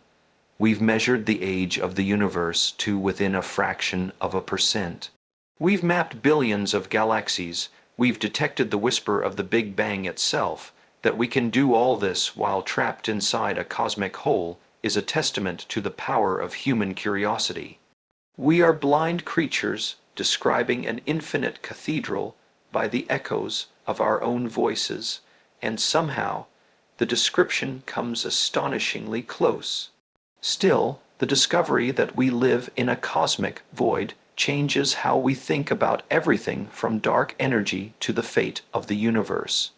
We've measured the age of the universe to within a fraction of a percent. We've mapped billions of galaxies. We've detected the whisper of the Big Bang itself. That we can do all this while trapped inside a cosmic hole is a testament to the power of human curiosity. We are blind creatures describing an infinite cathedral by the echoes of our own voices, and somehow, the description comes astonishingly close. Still, the discovery that we live in a cosmic void changes how we think about everything from dark energy to the fate of the universe.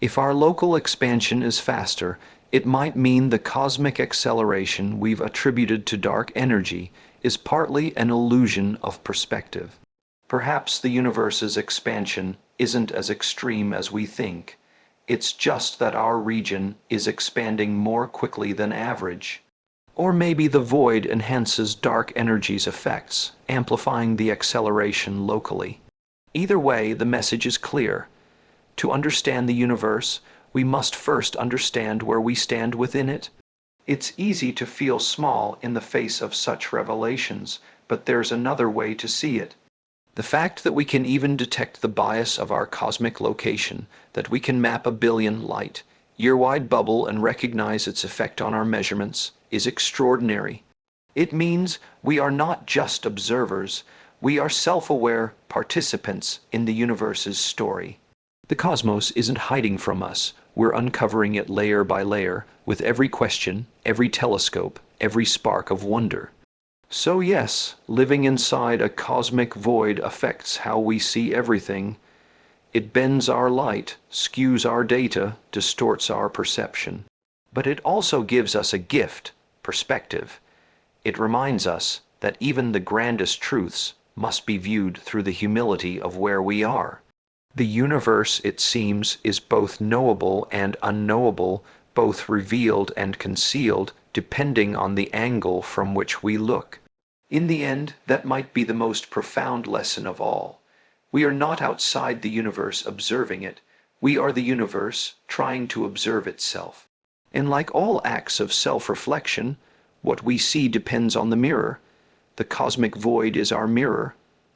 If our local expansion is faster, it might mean the cosmic acceleration we've attributed to dark energy is partly an illusion of perspective. Perhaps the universe's expansion isn't as extreme as we think. It's just that our region is expanding more quickly than average. Or maybe the void enhances dark energy's effects, amplifying the acceleration locally. Either way, the message is clear. To understand the universe, we must first understand where we stand within it. It's easy to feel small in the face of such revelations, but there's another way to see it. The fact that we can even detect the bias of our cosmic location, that we can map a billion light-year-wide bubble and recognize its effect on our measurements, is extraordinary. It means we are not just observers, we are self-aware participants in the universe's story. The cosmos isn't hiding from us, we're uncovering it layer by layer, with every question, every telescope, every spark of wonder. So yes, living inside a cosmic void affects how we see everything. It bends our light, skews our data, distorts our perception. But it also gives us a gift, perspective. It reminds us that even the grandest truths must be viewed through the humility of where we are. The universe, it seems, is both knowable and unknowable, both revealed and concealed, depending on the angle from which we look. In the end, that might be the most profound lesson of all. We are not outside the universe observing it. We are the universe trying to observe itself. And like all acts of self-reflection, what we see depends on the mirror. The cosmic void is our mirror,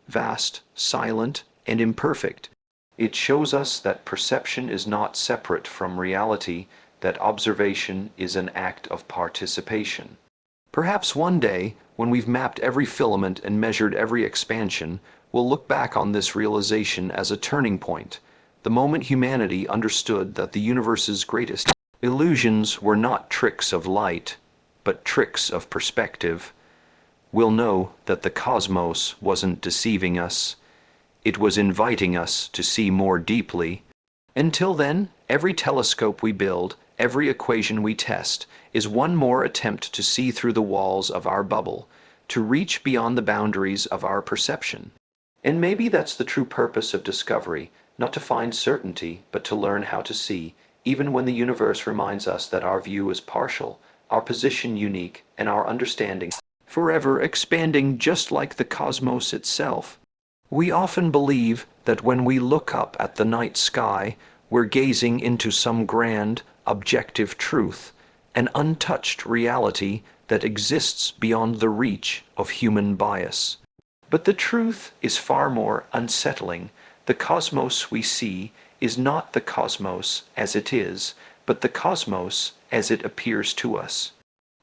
vast, silent, and imperfect. It shows us that perception is not separate from reality, that observation is an act of participation. Perhaps one day, when we've mapped every filament and measured every expansion, we'll look back on this realization as a turning point, the moment humanity understood that the universe's greatest illusions were not tricks of light, but tricks of perspective. We'll know that the cosmos wasn't deceiving us. It was inviting us to see more deeply. Until then, every telescope we build, every equation we test, is one more attempt to see through the walls of our bubble, to reach beyond the boundaries of our perception. And maybe that's the true purpose of discovery, not to find certainty, but to learn how to see, even when the universe reminds us that our view is partial, our position unique, and our understanding forever expanding just like the cosmos itself. We often believe that when we look up at the night sky, we're gazing into some grand, objective truth, an untouched reality that exists beyond the reach of human bias. But the truth is far more unsettling. The cosmos we see is not the cosmos as it is, but the cosmos as it appears to us.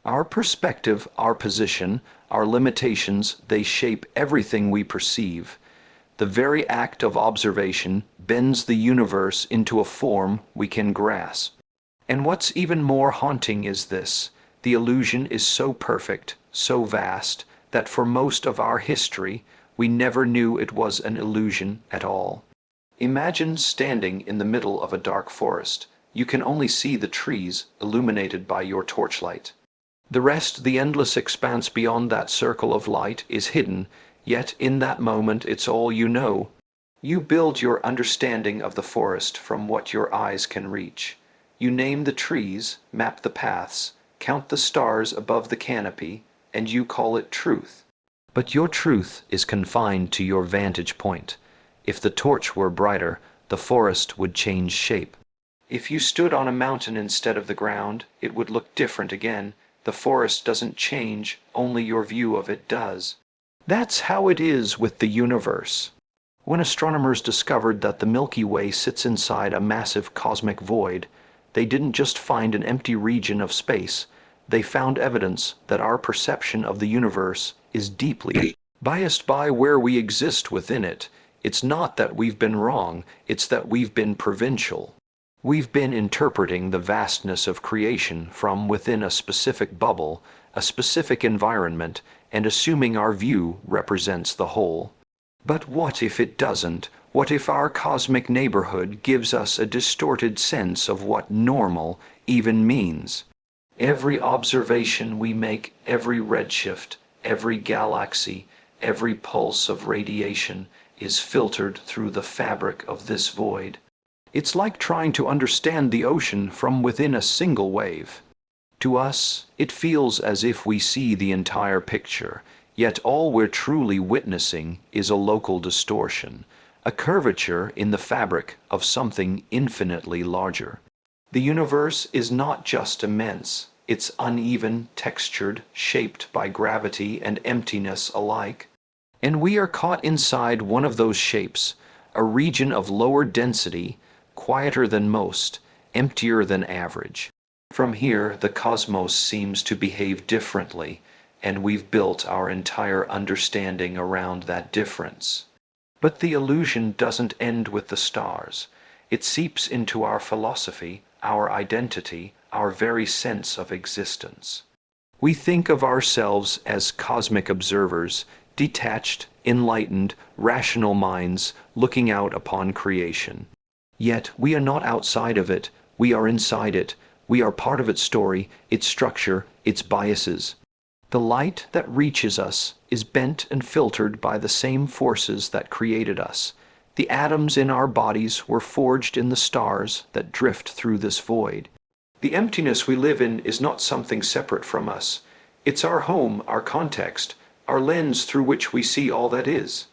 Our perspective, our position, our limitations, they shape everything we perceive. The very act of observation bends the universe into a form we can grasp. And what's even more haunting is this: the illusion is so perfect, so vast, that for most of our history, we never knew it was an illusion at all. Imagine standing in the middle of a dark forest. You can only see the trees illuminated by your torchlight. The rest, the endless expanse beyond that circle of light, is hidden, yet in that moment it's all you know. You build your understanding of the forest from what your eyes can reach. You name the trees, map the paths, count the stars above the canopy, and you call it truth. But your truth is confined to your vantage point. If the torch were brighter, the forest would change shape. If you stood on a mountain instead of the ground, it would look different again. The forest doesn't change, only your view of it does. That's how it is with the universe. When astronomers discovered that the Milky Way sits inside a massive cosmic void, they didn't just find an empty region of space, they found evidence that our perception of the universe is deeply biased by where we exist within it. It's not that we've been wrong, it's that we've been provincial. We've been interpreting the vastness of creation from within a specific bubble, a specific environment, and assuming our view represents the whole. But what if it doesn't? What if our cosmic neighborhood gives us a distorted sense of what normal even means? Every observation we make, every redshift, every galaxy, every pulse of radiation is filtered through the fabric of this void. It's like trying to understand the ocean from within a single wave. To us, it feels as if we see the entire picture, yet all we're truly witnessing is a local distortion, a curvature in the fabric of something infinitely larger. The universe is not just immense, it's uneven, textured, shaped by gravity and emptiness alike. And we are caught inside one of those shapes, a region of lower density, quieter than most, emptier than average. From here, the cosmos seems to behave differently, and we've built our entire understanding around that difference. But the illusion doesn't end with the stars. It seeps into our philosophy, our identity, our very sense of existence. We think of ourselves as cosmic observers, detached, enlightened, rational minds looking out upon creation. Yet we are not outside of it, we are inside it, we are part of its story, its structure, its biases. The light that reaches us is bent and filtered by the same forces that created us. The atoms in our bodies were forged in the stars that drift through this void. The emptiness we live in is not something separate from us. It's our home, our context, our lens through which we see all that is.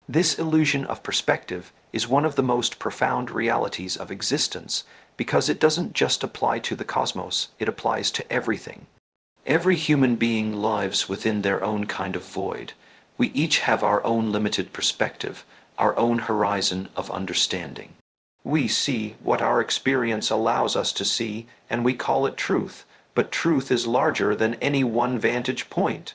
This illusion of perspective is one of the most profound realities of existence because it doesn't just apply to the cosmos, it applies to everything. Every human being lives within their own kind of void. We each have our own limited perspective, our own horizon of understanding. We see what our experience allows us to see, and we call it truth, but truth is larger than any one vantage point.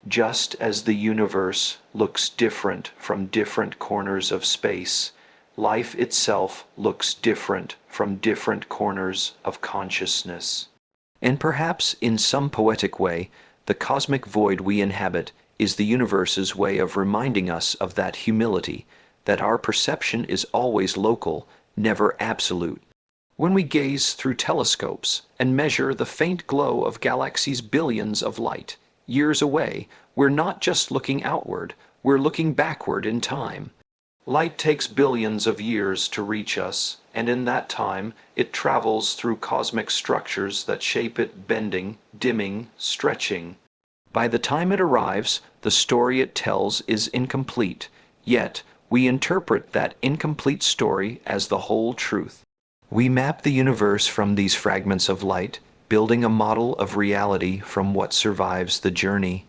Just as the universe looks different from different corners of space, life itself looks different from different corners of consciousness. And perhaps in some poetic way, the cosmic void we inhabit is the universe's way of reminding us of that humility, that our perception is always local, never absolute. When we gaze through telescopes and measure the faint glow of galaxies billions of light years away, we're not just looking outward, we're looking backward in time. Light takes billions of years to reach us, and in that time it travels through cosmic structures that shape it, bending, dimming, stretching. By the time it arrives, the story it tells is incomplete, yet we interpret that incomplete story as the whole truth. We map the universe from these fragments of light, building a model of reality from what survives the journey.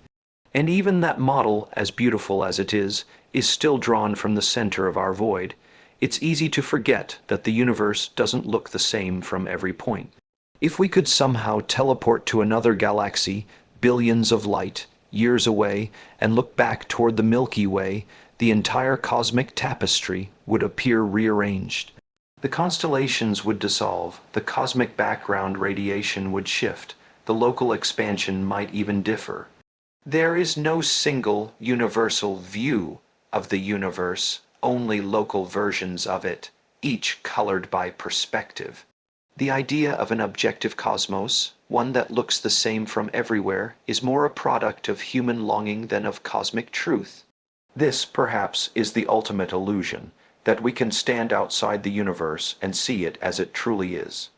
And even that model, as beautiful as it is still drawn from the center of our void. It's easy to forget that the universe doesn't look the same from every point. If we could somehow teleport to another galaxy, billions of light years away, and look back toward the Milky Way, the entire cosmic tapestry would appear rearranged. The constellations would dissolve, the cosmic background radiation would shift, the local expansion might even differ. There is no single universal view of the universe, only local versions of it, each colored by perspective. The idea of an objective cosmos, one that looks the same from everywhere, is more a product of human longing than of cosmic truth. This, perhaps, is the ultimate illusion, that we can stand outside the universe and see it as it truly is.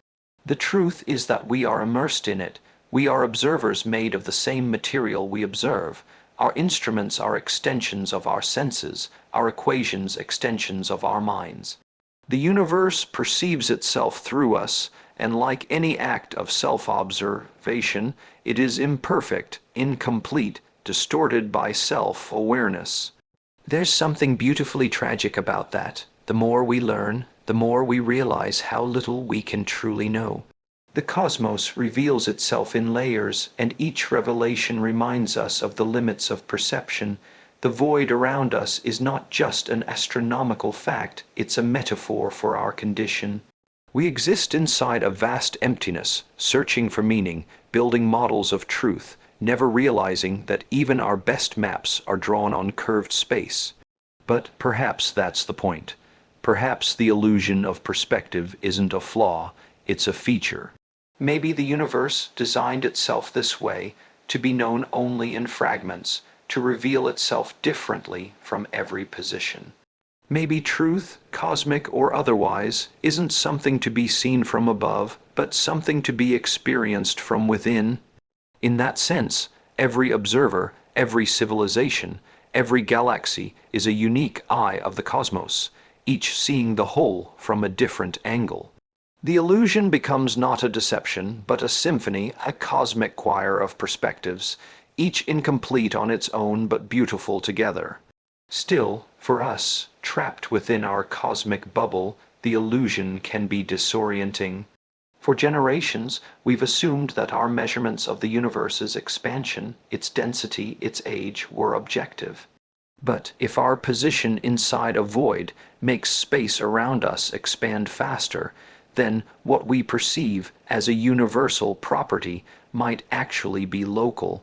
The truth is that we are immersed in it. We are observers made of the same material we observe. Our instruments are extensions of our senses, our equations extensions of our minds. The universe perceives itself through us, and like any act of self-observation, it is imperfect, incomplete, distorted by self-awareness. There's something beautifully tragic about that. The more we learn, the more we realize how little we can truly know. The cosmos reveals itself in layers, and each revelation reminds us of the limits of perception. The void around us is not just an astronomical fact, it's a metaphor for our condition. We exist inside a vast emptiness, searching for meaning, building models of truth, never realizing that even our best maps are drawn on curved space. But perhaps that's the point. Perhaps the illusion of perspective isn't a flaw, it's a feature. Maybe the universe designed itself this way, to be known only in fragments, to reveal itself differently from every position. Maybe truth, cosmic or otherwise, isn't something to be seen from above, but something to be experienced from within. In that sense, every observer, every civilization, every galaxy is a unique eye of the cosmos, each seeing the whole from a different angle. The illusion becomes not a deception, but a symphony, a cosmic choir of perspectives, each incomplete on its own but beautiful together. Still, for us, trapped within our cosmic bubble, the illusion can be disorienting. For generations, we've assumed that our measurements of the universe's expansion, its density, its age, were objective. But if our position inside a void makes space around us expand faster, then what we perceive as a universal property might actually be local.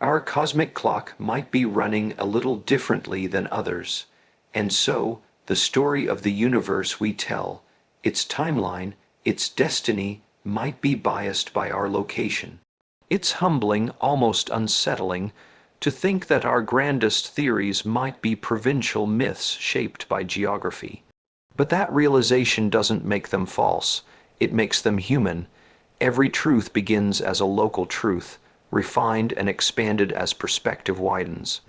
Our cosmic clock might be running a little differently than others, and so the story of the universe we tell, its timeline, its destiny, might be biased by our location. It's humbling, almost unsettling, to think that our grandest theories might be provincial myths shaped by geography. But that realization doesn't make them false, it makes them human. Every truth begins as a local truth, refined and expanded as perspective widens.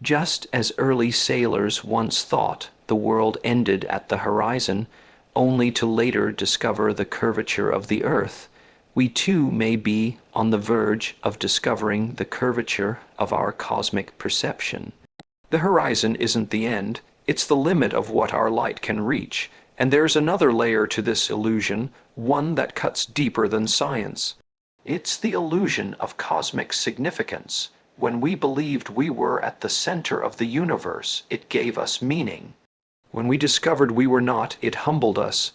Just as early sailors once thought the world ended at the horizon, only to later discover the curvature of the earth, we too may be on the verge of discovering the curvature of our cosmic perception. The horizon isn't the end, it's the limit of what our light can reach, and there's another layer to this illusion, one that cuts deeper than science. It's the illusion of cosmic significance. When we believed we were at the center of the universe, it gave us meaning. When we discovered we were not, it humbled us.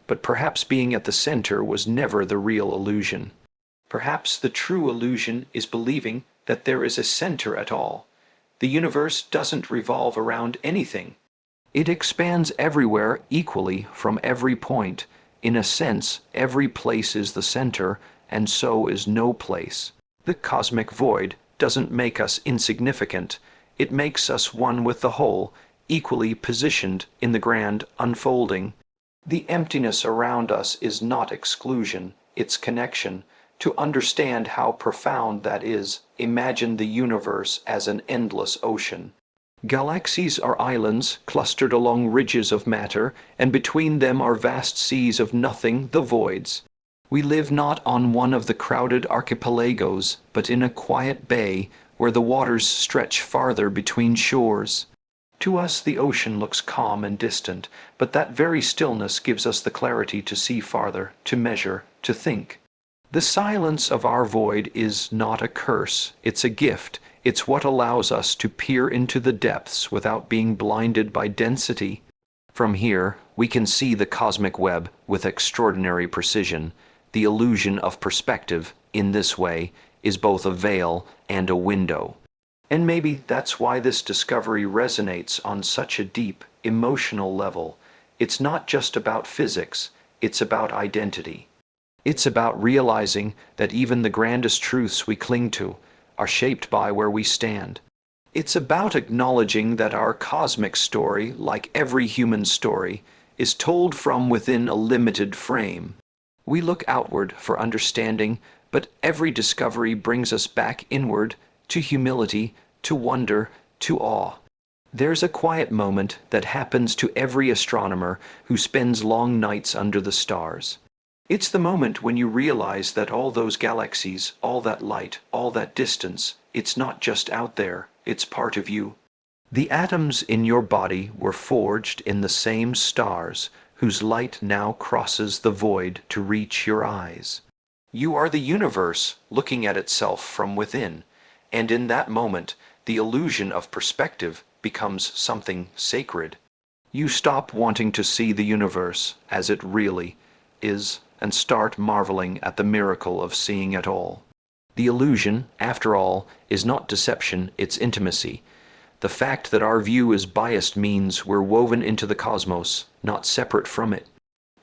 But perhaps being at the center was never the real illusion. Perhaps the true illusion is believing that there is a center at all. The universe doesn't revolve around anything. It expands everywhere equally from every point. In a sense, every place is the center, and so is no place. The cosmic void doesn't make us insignificant. It makes us one with the whole, equally positioned in the grand unfolding. The emptiness around us is not exclusion, it's connection. To understand how profound that is, imagine the universe as an endless ocean. Galaxies are islands clustered along ridges of matter, and between them are vast seas of nothing, the voids. We live not on one of the crowded archipelagos, but in a quiet bay where the waters stretch farther between shores. To us the ocean looks calm and distant, but that very stillness gives us the clarity to see farther, to measure, to think. The silence of our void is not a curse, it's a gift. It's what allows us to peer into the depths without being blinded by density. From here, we can see the cosmic web with extraordinary precision. The illusion of perspective, in this way, is both a veil and a window. And maybe that's why this discovery resonates on such a deep, emotional level. It's not just about physics, it's about identity. It's about realizing that even the grandest truths we cling to are shaped by where we stand. It's about acknowledging that our cosmic story, like every human story, is told from within a limited frame. We look outward for understanding, but every discovery brings us back inward, to humility, to wonder, to awe. There's a quiet moment that happens to every astronomer who spends long nights under the stars. It's the moment when you realize that all those galaxies, all that light, all that distance, it's not just out there, it's part of you. The atoms in your body were forged in the same stars, whose light now crosses the void to reach your eyes. You are the universe looking at itself from within, and in that moment, the illusion of perspective becomes something sacred. You stop wanting to see the universe as it really, is and start marveling at the miracle of seeing it all. The illusion, after all, is not deception, it's intimacy. The fact that our view is biased means we're woven into the cosmos, not separate from it.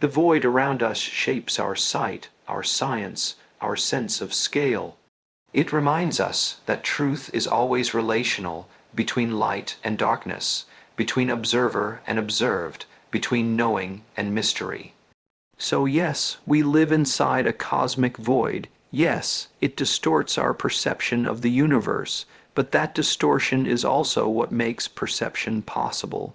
The void around us shapes our sight, our science, our sense of scale. It reminds us that truth is always relational, between light and darkness, between observer and observed, between knowing and mystery. So yes, we live inside a cosmic void. Yes, it distorts our perception of the universe, but that distortion is also what makes perception possible.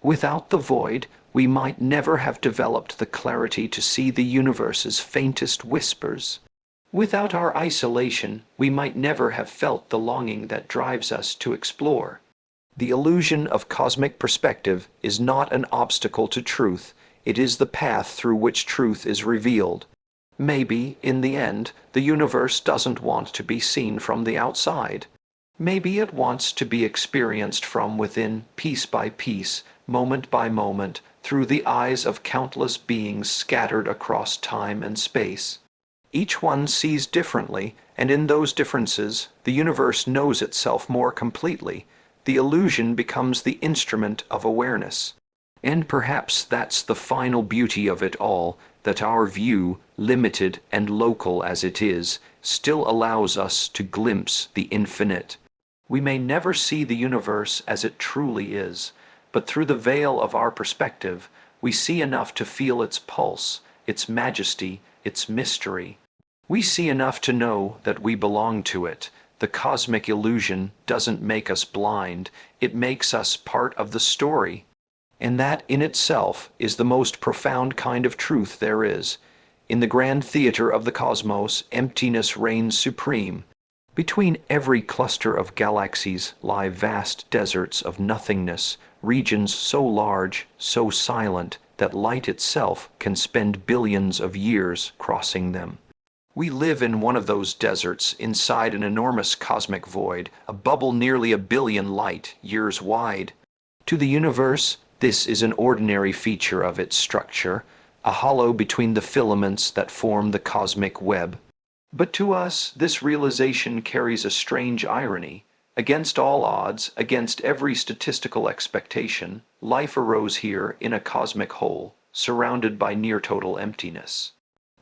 Without the void, we might never have developed the clarity to see the universe's faintest whispers. Without our isolation, we might never have felt the longing that drives us to explore. The illusion of cosmic perspective is not an obstacle to truth, it is the path through which truth is revealed. Maybe, in the end, the universe doesn't want to be seen from the outside. Maybe it wants to be experienced from within, piece by piece, moment by moment, through the eyes of countless beings scattered across time and space. Each one sees differently, and in those differences, the universe knows itself more completely. The illusion becomes the instrument of awareness. And perhaps that's the final beauty of it all, that our view, limited and local as it is, still allows us to glimpse the infinite. We may never see the universe as it truly is, but through the veil of our perspective, we see enough to feel its pulse, its majesty, its mystery. We see enough to know that we belong to it. The cosmic illusion doesn't make us blind, it makes us part of the story. And that in itself is the most profound kind of truth there is. In the grand theater of the cosmos, emptiness reigns supreme. Between every cluster of galaxies lie vast deserts of nothingness, regions so large, so silent, that light itself can spend billions of years crossing them. We live in one of those deserts inside an enormous cosmic void, a bubble nearly 1 billion light years wide. To the universe, this is an ordinary feature of its structure, a hollow between the filaments that form the cosmic web. But to us, this realization carries a strange irony. Against all odds, against every statistical expectation, life arose here in a cosmic hole, surrounded by near-total emptiness.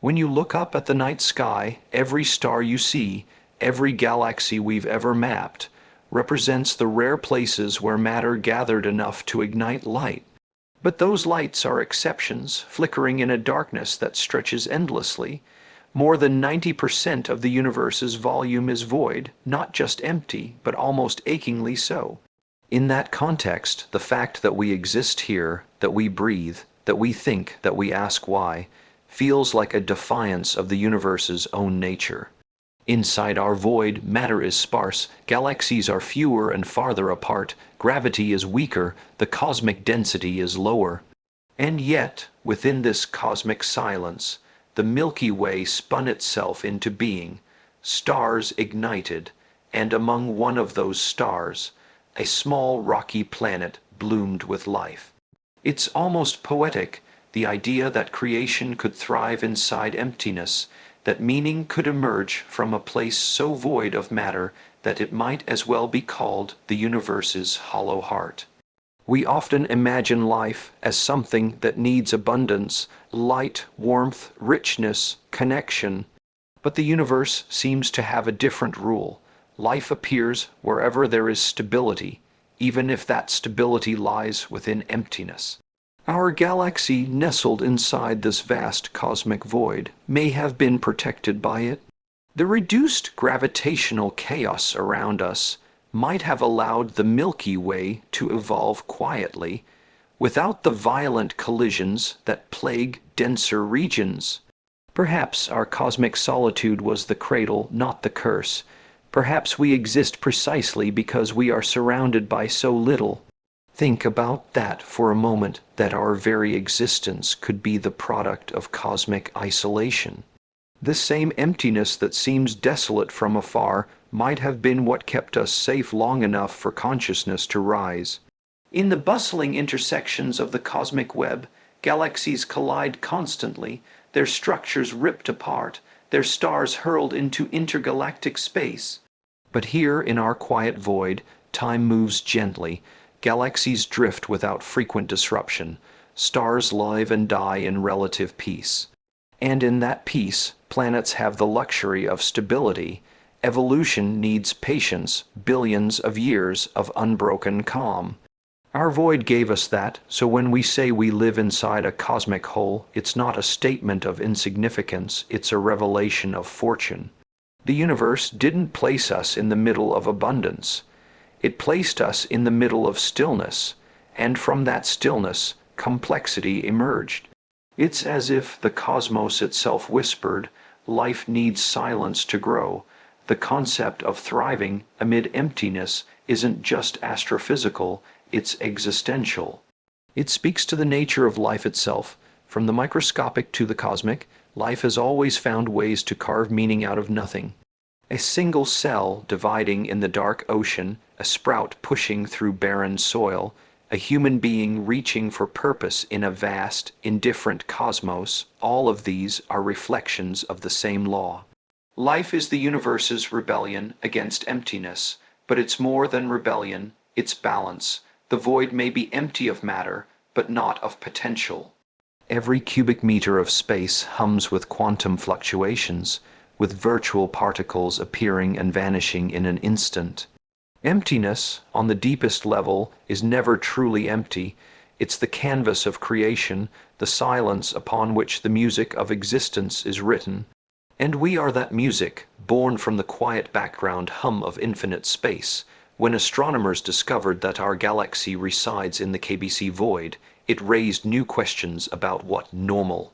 When you look up at the night sky, every star you see, every galaxy we've ever mapped, represents the rare places where matter gathered enough to ignite light. But those lights are exceptions, flickering in a darkness that stretches endlessly. More than 90% of the universe's volume is void, not just empty, but almost achingly so. In that context, the fact that we exist here, that we breathe, that we think, that we ask why, feels like a defiance of the universe's own nature. Inside our void, matter is sparse, galaxies are fewer and farther apart, gravity is weaker, the cosmic density is lower. And yet, within this cosmic silence, the Milky Way spun itself into being, stars ignited, and among one of those stars, a small rocky planet bloomed with life. It's almost poetic, the idea that creation could thrive inside emptiness, that meaning could emerge from a place so void of matter that it might as well be called the universe's hollow heart. We often imagine life as something that needs abundance, light, warmth, richness, connection. But the universe seems to have a different rule. Life appears wherever there is stability, even if that stability lies within emptiness. Our galaxy, nestled inside this vast cosmic void, may have been protected by it. The reduced gravitational chaos around us might have allowed the Milky Way to evolve quietly, without the violent collisions that plague denser regions. Perhaps our cosmic solitude was the cradle, not the curse. Perhaps we exist precisely because we are surrounded by so little. Think about that for a moment, that our very existence could be the product of cosmic isolation. This same emptiness that seems desolate from afar might have been what kept us safe long enough for consciousness to rise. In the bustling intersections of the cosmic web, galaxies collide constantly, their structures ripped apart, their stars hurled into intergalactic space. But here in our quiet void, time moves gently, galaxies drift without frequent disruption, stars live and die in relative peace. And in that peace, planets have the luxury of stability. Evolution needs patience, billions of years of unbroken calm. Our void gave us that, so when we say we live inside a cosmic hole, it's not a statement of insignificance, it's a revelation of fortune. The universe didn't place us in the middle of abundance. It placed us in the middle of stillness, and from that stillness, complexity emerged. It's as if the cosmos itself whispered, life needs silence to grow. The concept of thriving amid emptiness isn't just astrophysical, it's existential. It speaks to the nature of life itself. From the microscopic to the cosmic, life has always found ways to carve meaning out of nothing. A single cell dividing in the dark ocean, a sprout pushing through barren soil, a human being reaching for purpose in a vast, indifferent cosmos, all of these are reflections of the same law. Life is the universe's rebellion against emptiness, but it's more than rebellion, it's balance. The void may be empty of matter, but not of potential. Every cubic meter of space hums with quantum fluctuations, with virtual particles appearing and vanishing in an instant. Emptiness, on the deepest level, is never truly empty. It's the canvas of creation, the silence upon which the music of existence is written. And we are that music, born from the quiet background hum of infinite space. When astronomers discovered that our galaxy resides in the KBC void, it raised new questions about what normal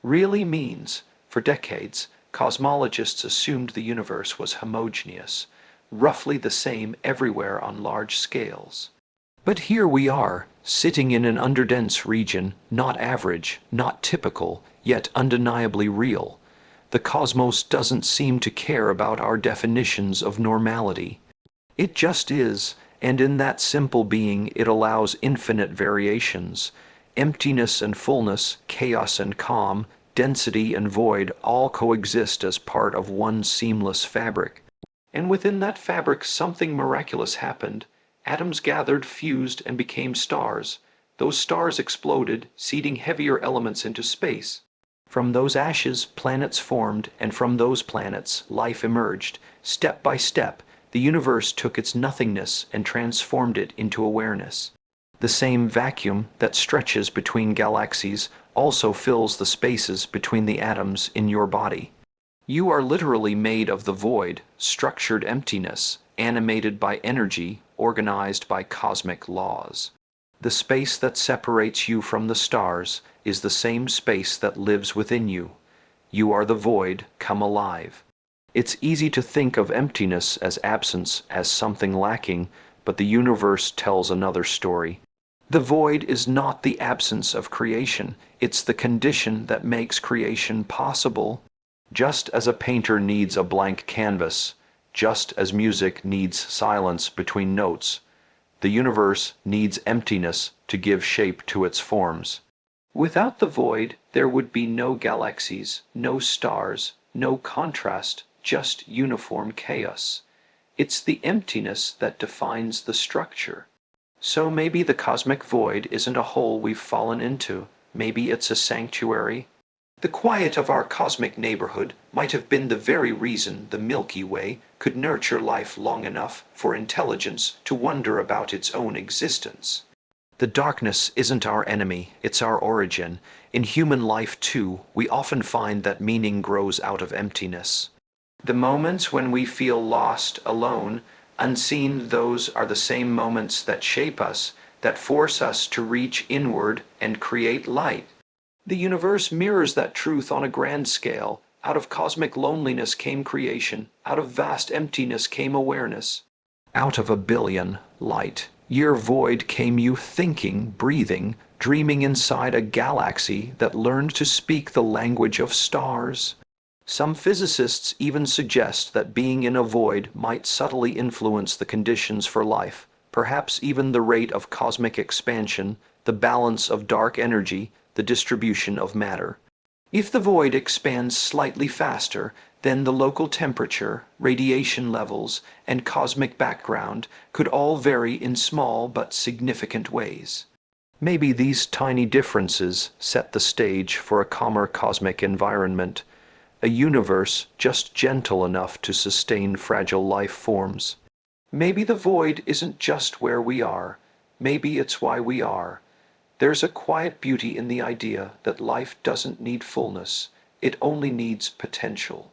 really means. For decades, cosmologists assumed the universe was homogeneous, roughly the same everywhere on large scales. But here we are, sitting in an underdense region, not average, not typical, yet undeniably real. The cosmos doesn't seem to care about our definitions of normality. It just is, and in that simple being it allows infinite variations. Emptiness and fullness, chaos and calm, density and void all coexist as part of one seamless fabric. And within that fabric something miraculous happened. Atoms gathered, fused, and became stars. Those stars exploded, seeding heavier elements into space. From those ashes, planets formed, and from those planets, life emerged. Step by step, the universe took its nothingness and transformed it into awareness. The same vacuum that stretches between galaxies also fills the spaces between the atoms in your body. You are literally made of the void, structured emptiness, animated by energy, organized by cosmic laws. The space that separates you from the stars is the same space that lives within you. You are the void come alive. It's easy to think of emptiness as absence, as something lacking, but the universe tells another story. The void is not the absence of creation, it's the condition that makes creation possible. Just as a painter needs a blank canvas, just as music needs silence between notes, the universe needs emptiness to give shape to its forms. Without the void, there would be no galaxies, no stars, no contrast, just uniform chaos. It's the emptiness that defines the structure. So maybe the cosmic void isn't a hole we've fallen into. Maybe it's a sanctuary. The quiet of our cosmic neighborhood might have been the very reason the Milky Way could nurture life long enough for intelligence to wonder about its own existence. The darkness isn't our enemy, it's our origin. In human life too, we often find that meaning grows out of emptiness. The moments when we feel lost, alone, unseen, those are the same moments that shape us, that force us to reach inward and create light. The universe mirrors that truth on a grand scale. Out of cosmic loneliness came creation, out of vast emptiness came awareness. Out of a billion light-year void came you thinking, breathing, dreaming inside a galaxy that learned to speak the language of stars. Some physicists even suggest that being in a void might subtly influence the conditions for life, perhaps even the rate of cosmic expansion, the balance of dark energy, the distribution of matter. If the void expands slightly faster, then the local temperature, radiation levels, and cosmic background could all vary in small but significant ways. Maybe these tiny differences set the stage for a calmer cosmic environment, a universe just gentle enough to sustain fragile life forms. Maybe the void isn't just where we are, maybe it's why we are. There's a quiet beauty in the idea that life doesn't need fullness, it only needs potential.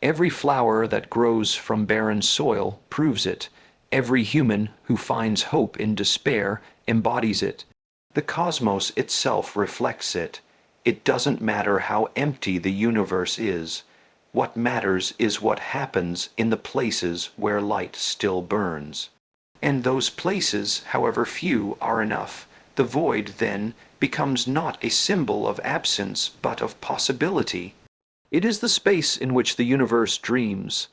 Every flower that grows from barren soil proves it. Every human who finds hope in despair embodies it. The cosmos itself reflects it. It doesn't matter how empty the universe is. What matters is what happens in the places where light still burns. And those places, however few, are enough. The void, then, becomes not a symbol of absence but of possibility. It is the space in which the universe dreams.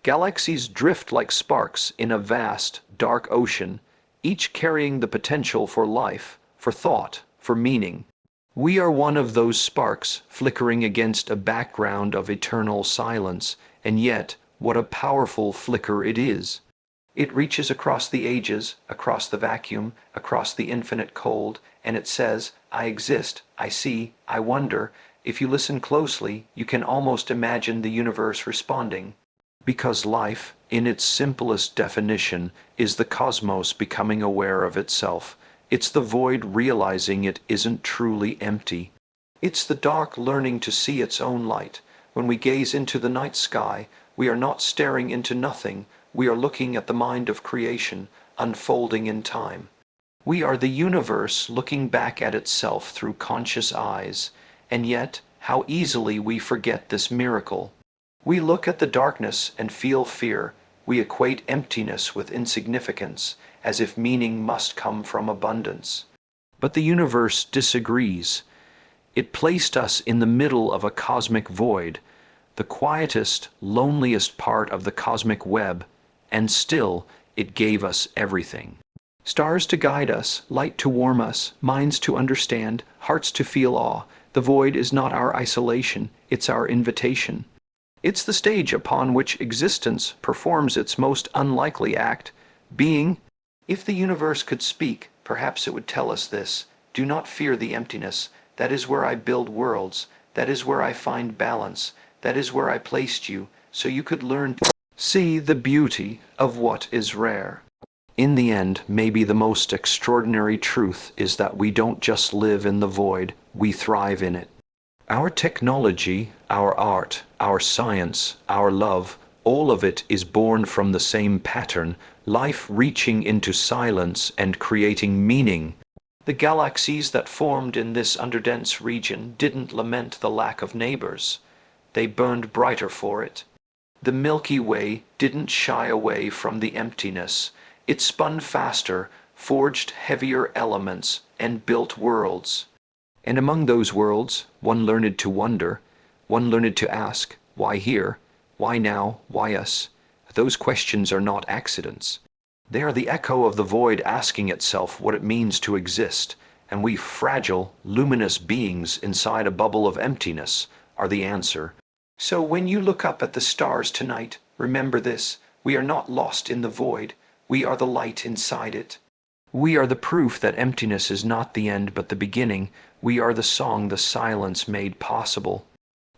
Galaxies drift like sparks in a vast, dark ocean, each carrying the potential for life, for thought, for meaning. We are one of those sparks flickering against a background of eternal silence, and yet, what a powerful flicker it is! It reaches across the ages, across the vacuum, across the infinite cold, and it says, I exist, I see, I wonder. If you listen closely, you can almost imagine the universe responding. Because life, in its simplest definition, is the cosmos becoming aware of itself. It's the void realizing it isn't truly empty. It's the dark learning to see its own light. When we gaze into the night sky, we are not staring into nothing, we are looking at the mind of creation, unfolding in time. We are the universe looking back at itself through conscious eyes, and yet, how easily we forget this miracle. We look at the darkness and feel fear. We equate emptiness with insignificance, as if meaning must come from abundance. But the universe disagrees. It placed us in the middle of a cosmic void, the quietest, loneliest part of the cosmic web, and still it gave us everything. Stars to guide us, light to warm us, minds to understand, hearts to feel awe. The void is not our isolation, it's our invitation. It's the stage upon which existence performs its most unlikely act, being. If the universe could speak, perhaps it would tell us this: do not fear the emptiness. That is where I build worlds. That is where I find balance. That is where I placed you, so you could learn to see the beauty of what is rare. In the end, maybe the most extraordinary truth is that we don't just live in the void, we thrive in it. Our technology, our art, our science, our love, all of it is born from the same pattern, life reaching into silence and creating meaning. The galaxies that formed in this underdense region didn't lament the lack of neighbors. They burned brighter for it. The Milky Way didn't shy away from the emptiness. It spun faster, forged heavier elements, and built worlds. And among those worlds, one learned to wonder, one learned to ask, why here? Why now? Why us? Those questions are not accidents. They are the echo of the void asking itself what it means to exist, and we fragile, luminous beings inside a bubble of emptiness are the answer. So when you look up at the stars tonight, remember this: we are not lost in the void, we are the light inside it. We are the proof that emptiness is not the end but the beginning. We are the song the silence made possible.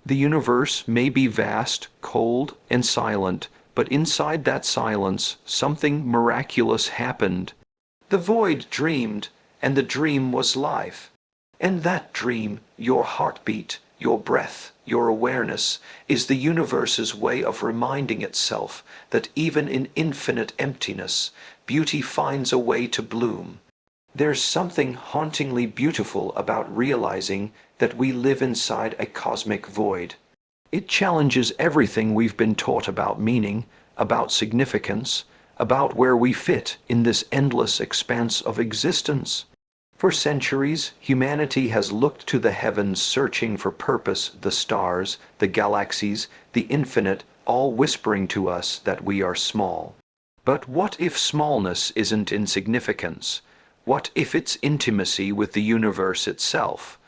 The universe may be vast, cold, and silent, but inside that silence, something miraculous happened. The void dreamed, and the dream was life. And that dream, your heartbeat, your breath, your awareness, is the universe's way of reminding itself that even in infinite emptiness, beauty finds a way to bloom. There's something hauntingly beautiful about realizing that we live inside a cosmic void. It challenges everything we've been taught about meaning, about significance, about where we fit in this endless expanse of existence. For centuries, humanity has looked to the heavens searching for purpose, the stars, the galaxies, the infinite, all whispering to us that we are small. But what if smallness isn't insignificance? What if it's intimacy with the universe itself?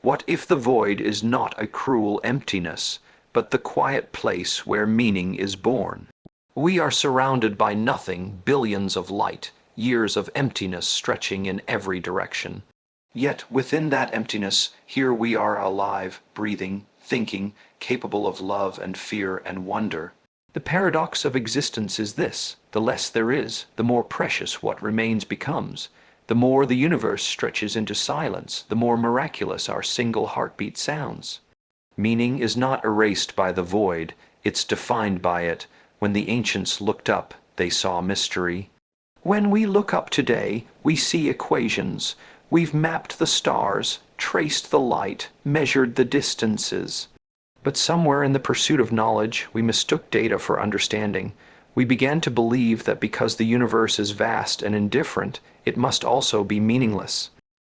What if the void is not a cruel emptiness, but the quiet place where meaning is born? We are surrounded by nothing, billions of light, years of emptiness stretching in every direction. Yet within that emptiness, here we are alive, breathing, thinking, capable of love and fear and wonder. The paradox of existence is this: the less there is, the more precious what remains becomes. The more the universe stretches into silence, the more miraculous our single heartbeat sounds. Meaning is not erased by the void, it's defined by it. When the ancients looked up, they saw mystery. When we look up today, we see equations. We've mapped the stars, traced the light, measured the distances. But somewhere in the pursuit of knowledge, we mistook data for understanding. We began to believe that because the universe is vast and indifferent, it must also be meaningless.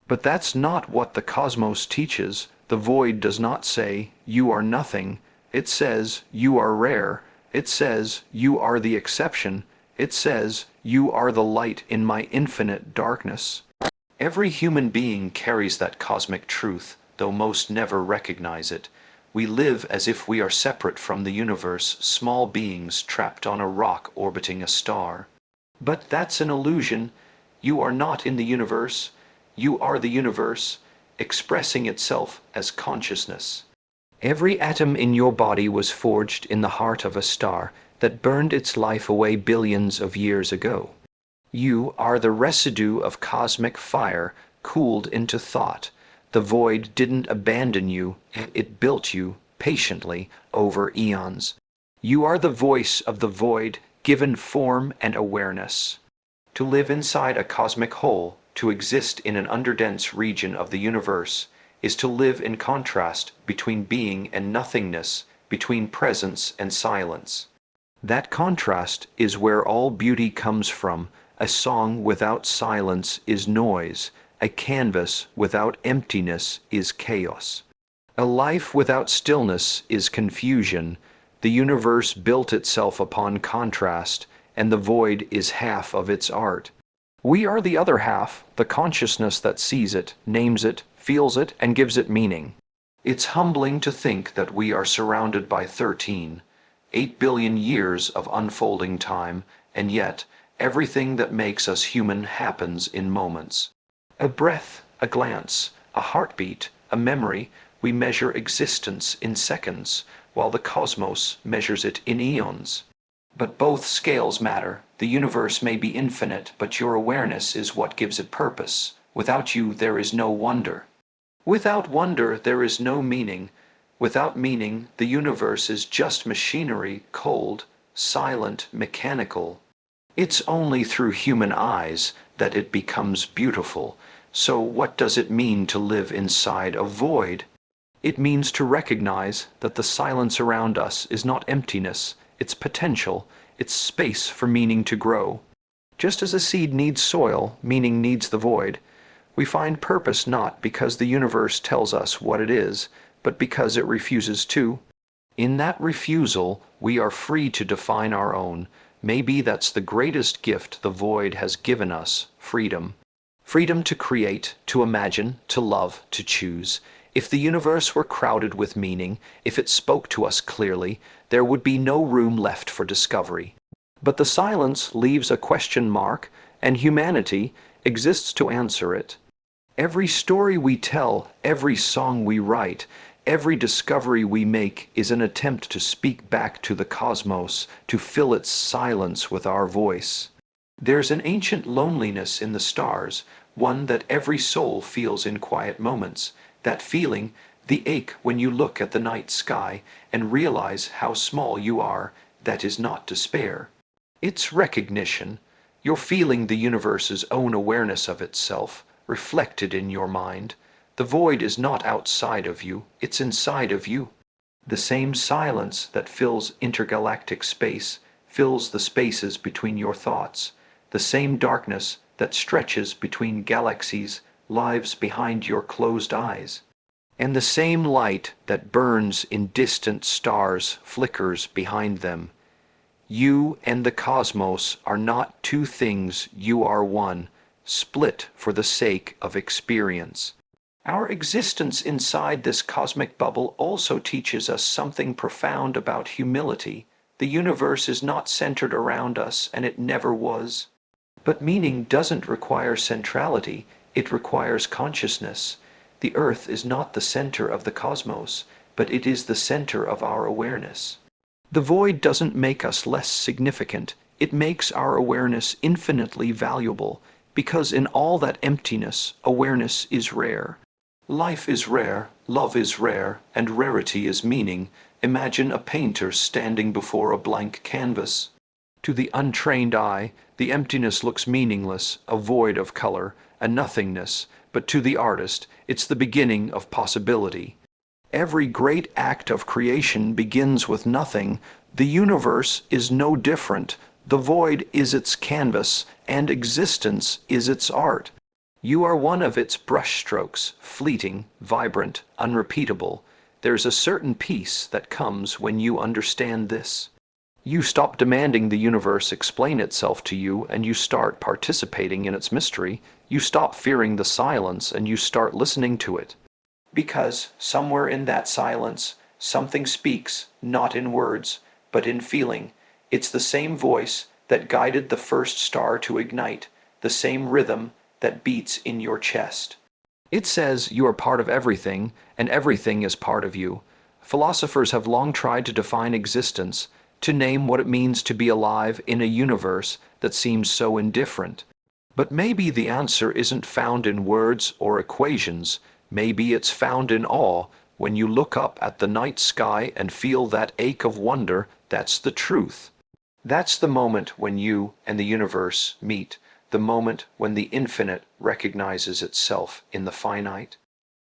But that's not what the cosmos teaches. The void does not say, "You are nothing." It says, "You are rare." It says, "You are the exception." It says, "You are the light in my infinite darkness." Every human being carries that cosmic truth, though most never recognize it. We live as if we are separate from the universe, small beings trapped on a rock orbiting a star. But that's an illusion. You are not in the universe. You are the universe, expressing itself as consciousness. Every atom in your body was forged in the heart of a star that burned its life away billions of years ago. You are the residue of cosmic fire cooled into thought. The void didn't abandon you, it built you, patiently, over eons. You are the voice of the void, given form and awareness. To live inside a cosmic whole, to exist in an underdense region of the universe, is to live in contrast between being and nothingness, between presence and silence. That contrast is where all beauty comes from. A song without silence is noise. A canvas without emptiness is chaos. A life without stillness is confusion. The universe built itself upon contrast, and the void is half of its art. We are the other half, the consciousness that sees it, names it, feels it, and gives it meaning. It's humbling to think that we are surrounded by 8 billion years of unfolding time, and yet everything that makes us human happens in moments. A breath, a glance, a heartbeat, a memory. We measure existence in seconds, while the cosmos measures it in eons. But both scales matter. The universe may be infinite, but your awareness is what gives it purpose. Without you, there is no wonder. Without wonder, there is no meaning. Without meaning, the universe is just machinery, cold, silent, mechanical. It's only through human eyes that it becomes beautiful. So what does it mean to live inside a void? It means to recognize that the silence around us is not emptiness, it's potential, it's space for meaning to grow. Just as a seed needs soil, meaning needs the void. We find purpose not because the universe tells us what it is, but because it refuses to. In that refusal, we are free to define our own. Maybe that's the greatest gift the void has given us, freedom. Freedom to create, to imagine, to love, to choose. If the universe were crowded with meaning, if it spoke to us clearly, there would be no room left for discovery. But the silence leaves a question mark, and humanity exists to answer it. Every story we tell, every song we write, every discovery we make is an attempt to speak back to the cosmos, to fill its silence with our voice. There's an ancient loneliness in the stars, one that every soul feels in quiet moments. That feeling, the ache when you look at the night sky and realize how small you are, that is not despair. It's recognition. You're feeling the universe's own awareness of itself, reflected in your mind. The void is not outside of you, it's inside of you. The same silence that fills intergalactic space fills the spaces between your thoughts. The same darkness that stretches between galaxies lives behind your closed eyes. And the same light that burns in distant stars flickers behind them. You and the cosmos are not two things, you are one, split for the sake of experience. Our existence inside this cosmic bubble also teaches us something profound about humility. The universe is not centered around us, and it never was. But meaning doesn't require centrality, it requires consciousness. The Earth is not the center of the cosmos, but it is the center of our awareness. The void doesn't make us less significant, it makes our awareness infinitely valuable, because in all that emptiness, awareness is rare. Life is rare, love is rare, and rarity is meaning. Imagine a painter standing before a blank canvas. To the untrained eye, the emptiness looks meaningless, a void of color, a nothingness, but to the artist, it's the beginning of possibility. Every great act of creation begins with nothing. The universe is no different. The void is its canvas, and existence is its art. You are one of its brushstrokes, fleeting, vibrant, unrepeatable. There's a certain peace that comes when you understand this. You stop demanding the universe explain itself to you, and you start participating in its mystery. You stop fearing the silence, and you start listening to it. Because somewhere in that silence, something speaks, not in words, but in feeling. It's the same voice that guided the first star to ignite, the same rhythm that beats in your chest. It says you are part of everything, and everything is part of you. Philosophers have long tried to define existence, to name what it means to be alive in a universe that seems so indifferent. But maybe the answer isn't found in words or equations. Maybe it's found in awe. When you look up at the night sky and feel that ache of wonder, that's the truth. That's the moment when you and the universe meet, the moment when the infinite recognizes itself in the finite.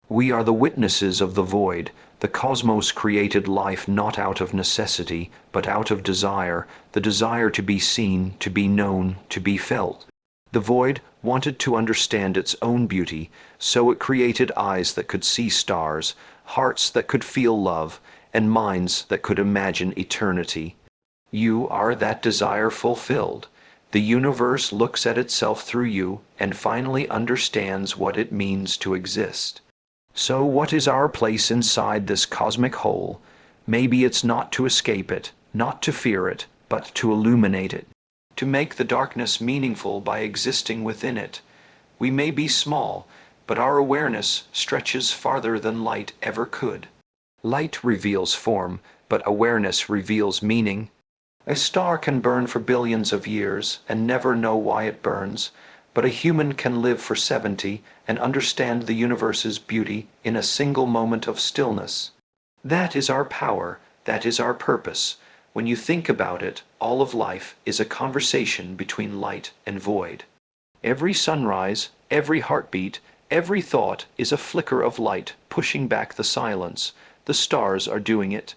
We are the witnesses of the void. The cosmos created life not out of necessity, but out of desire, the desire to be seen, to be known, to be felt. The void wanted to understand its own beauty, so it created eyes that could see stars, hearts that could feel love, and minds that could imagine eternity. You are that desire fulfilled. The universe looks at itself through you and finally understands what it means to exist. So what is our place inside this cosmic whole? Maybe it's not to escape it, not to fear it, but to illuminate it, to make the darkness meaningful by existing within it. We may be small, but our awareness stretches farther than light ever could. Light reveals form, but awareness reveals meaning. A star can burn for billions of years and never know why it burns, but a human can live for 70 and understand the universe's beauty in a single moment of stillness. That is our power, that is our purpose. When you think about it, all of life is a conversation between light and void. Every sunrise, every heartbeat, every thought is a flicker of light pushing back the silence. The stars are doing it.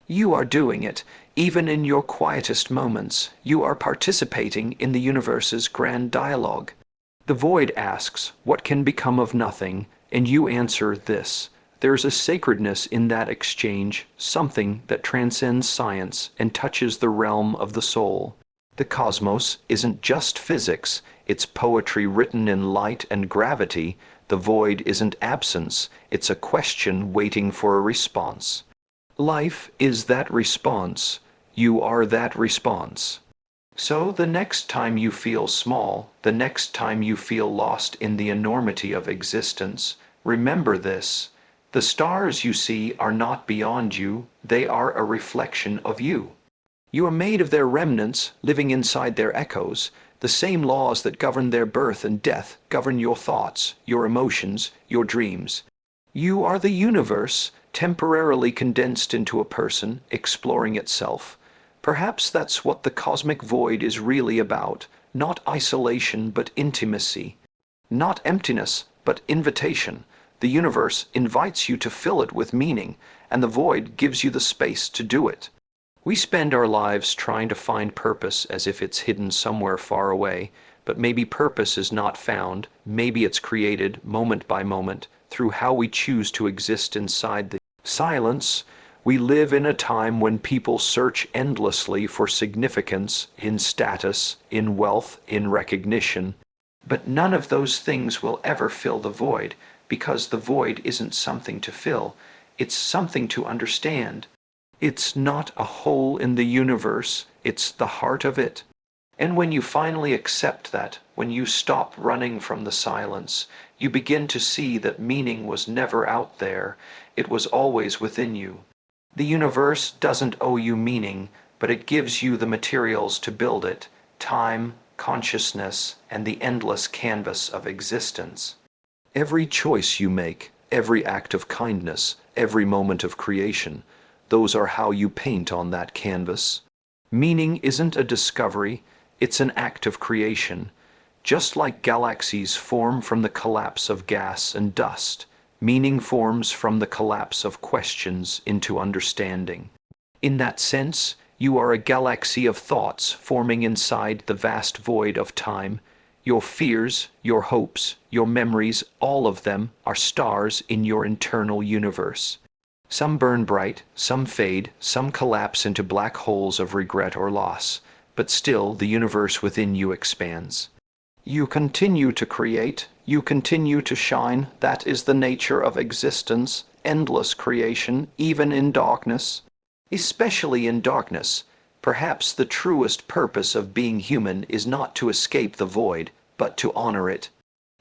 You are doing it. Even in your quietest moments, you are participating in the universe's grand dialogue. The void asks, what can become of nothing? And you answer this. There's a sacredness in that exchange, something that transcends science and touches the realm of the soul. The cosmos isn't just physics, it's poetry written in light and gravity. The void isn't absence, it's a question waiting for a response. Life is that response. You are that response. So the next time you feel small, the next time you feel lost in the enormity of existence, remember this. The stars you see are not beyond you, they are a reflection of you. You are made of their remnants, living inside their echoes. The same laws that govern their birth and death govern your thoughts, your emotions, your dreams. You are the universe, temporarily condensed into a person, exploring itself. Perhaps that's what the cosmic void is really about, not isolation but intimacy. Not emptiness, but invitation. The universe invites you to fill it with meaning, and the void gives you the space to do it. We spend our lives trying to find purpose as if it's hidden somewhere far away, but maybe purpose is not found, maybe it's created moment by moment through how we choose to exist inside the silence. We live in a time when people search endlessly for significance, in status, in wealth, in recognition. But none of those things will ever fill the void. because the void isn't something to fill, it's something to understand. It's not a hole in the universe, it's the heart of it. And when you finally accept that, when you stop running from the silence, you begin to see that meaning was never out there, it was always within you. The universe doesn't owe you meaning, but it gives you the materials to build it: time, consciousness, and the endless canvas of existence. Every choice you make, every act of kindness, every moment of creation, those are how you paint on that canvas. Meaning isn't a discovery, it's an act of creation. Just like galaxies form from the collapse of gas and dust, meaning forms from the collapse of questions into understanding. In that sense, you are a galaxy of thoughts forming inside the vast void of time. Your fears, your hopes, your memories, all of them are stars in your internal universe. Some burn bright, some fade, some collapse into black holes of regret or loss, but still the universe within you expands. You continue to create, you continue to shine. That is the nature of existence, endless creation, even in darkness. Especially in darkness, perhaps the truest purpose of being human is not to escape the void, but to honor it.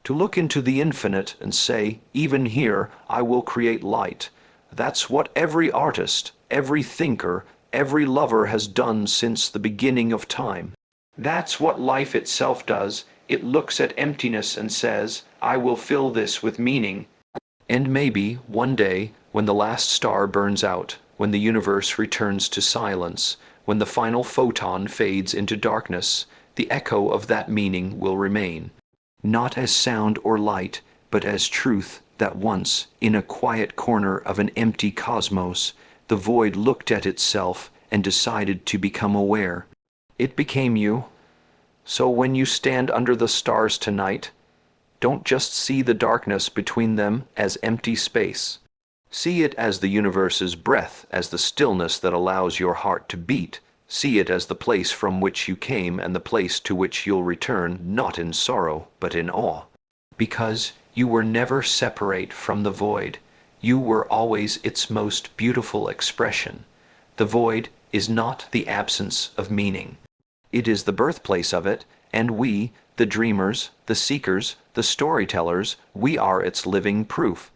To look into the infinite and say, even here, I will create light. That's what every artist, every thinker, every lover has done since the beginning of time. That's what life itself does. It looks at emptiness and says, I will fill this with meaning. And maybe, one day, when the last star burns out, when the universe returns to silence, when the final photon fades into darkness, the echo of that meaning will remain. Not as sound or light, but as truth that once, in a quiet corner of an empty cosmos, the void looked at itself and decided to become aware. It became you. So when you stand under the stars tonight, don't just see the darkness between them as empty space. See it as the universe's breath, as the stillness that allows your heart to beat. See it as the place from which you came and the place to which you'll return, not in sorrow, but in awe. Because you were never separate from the void. You were always its most beautiful expression. The void is not the absence of meaning. It is the birthplace of it, and we, the dreamers, the seekers, the storytellers, we are its living proof.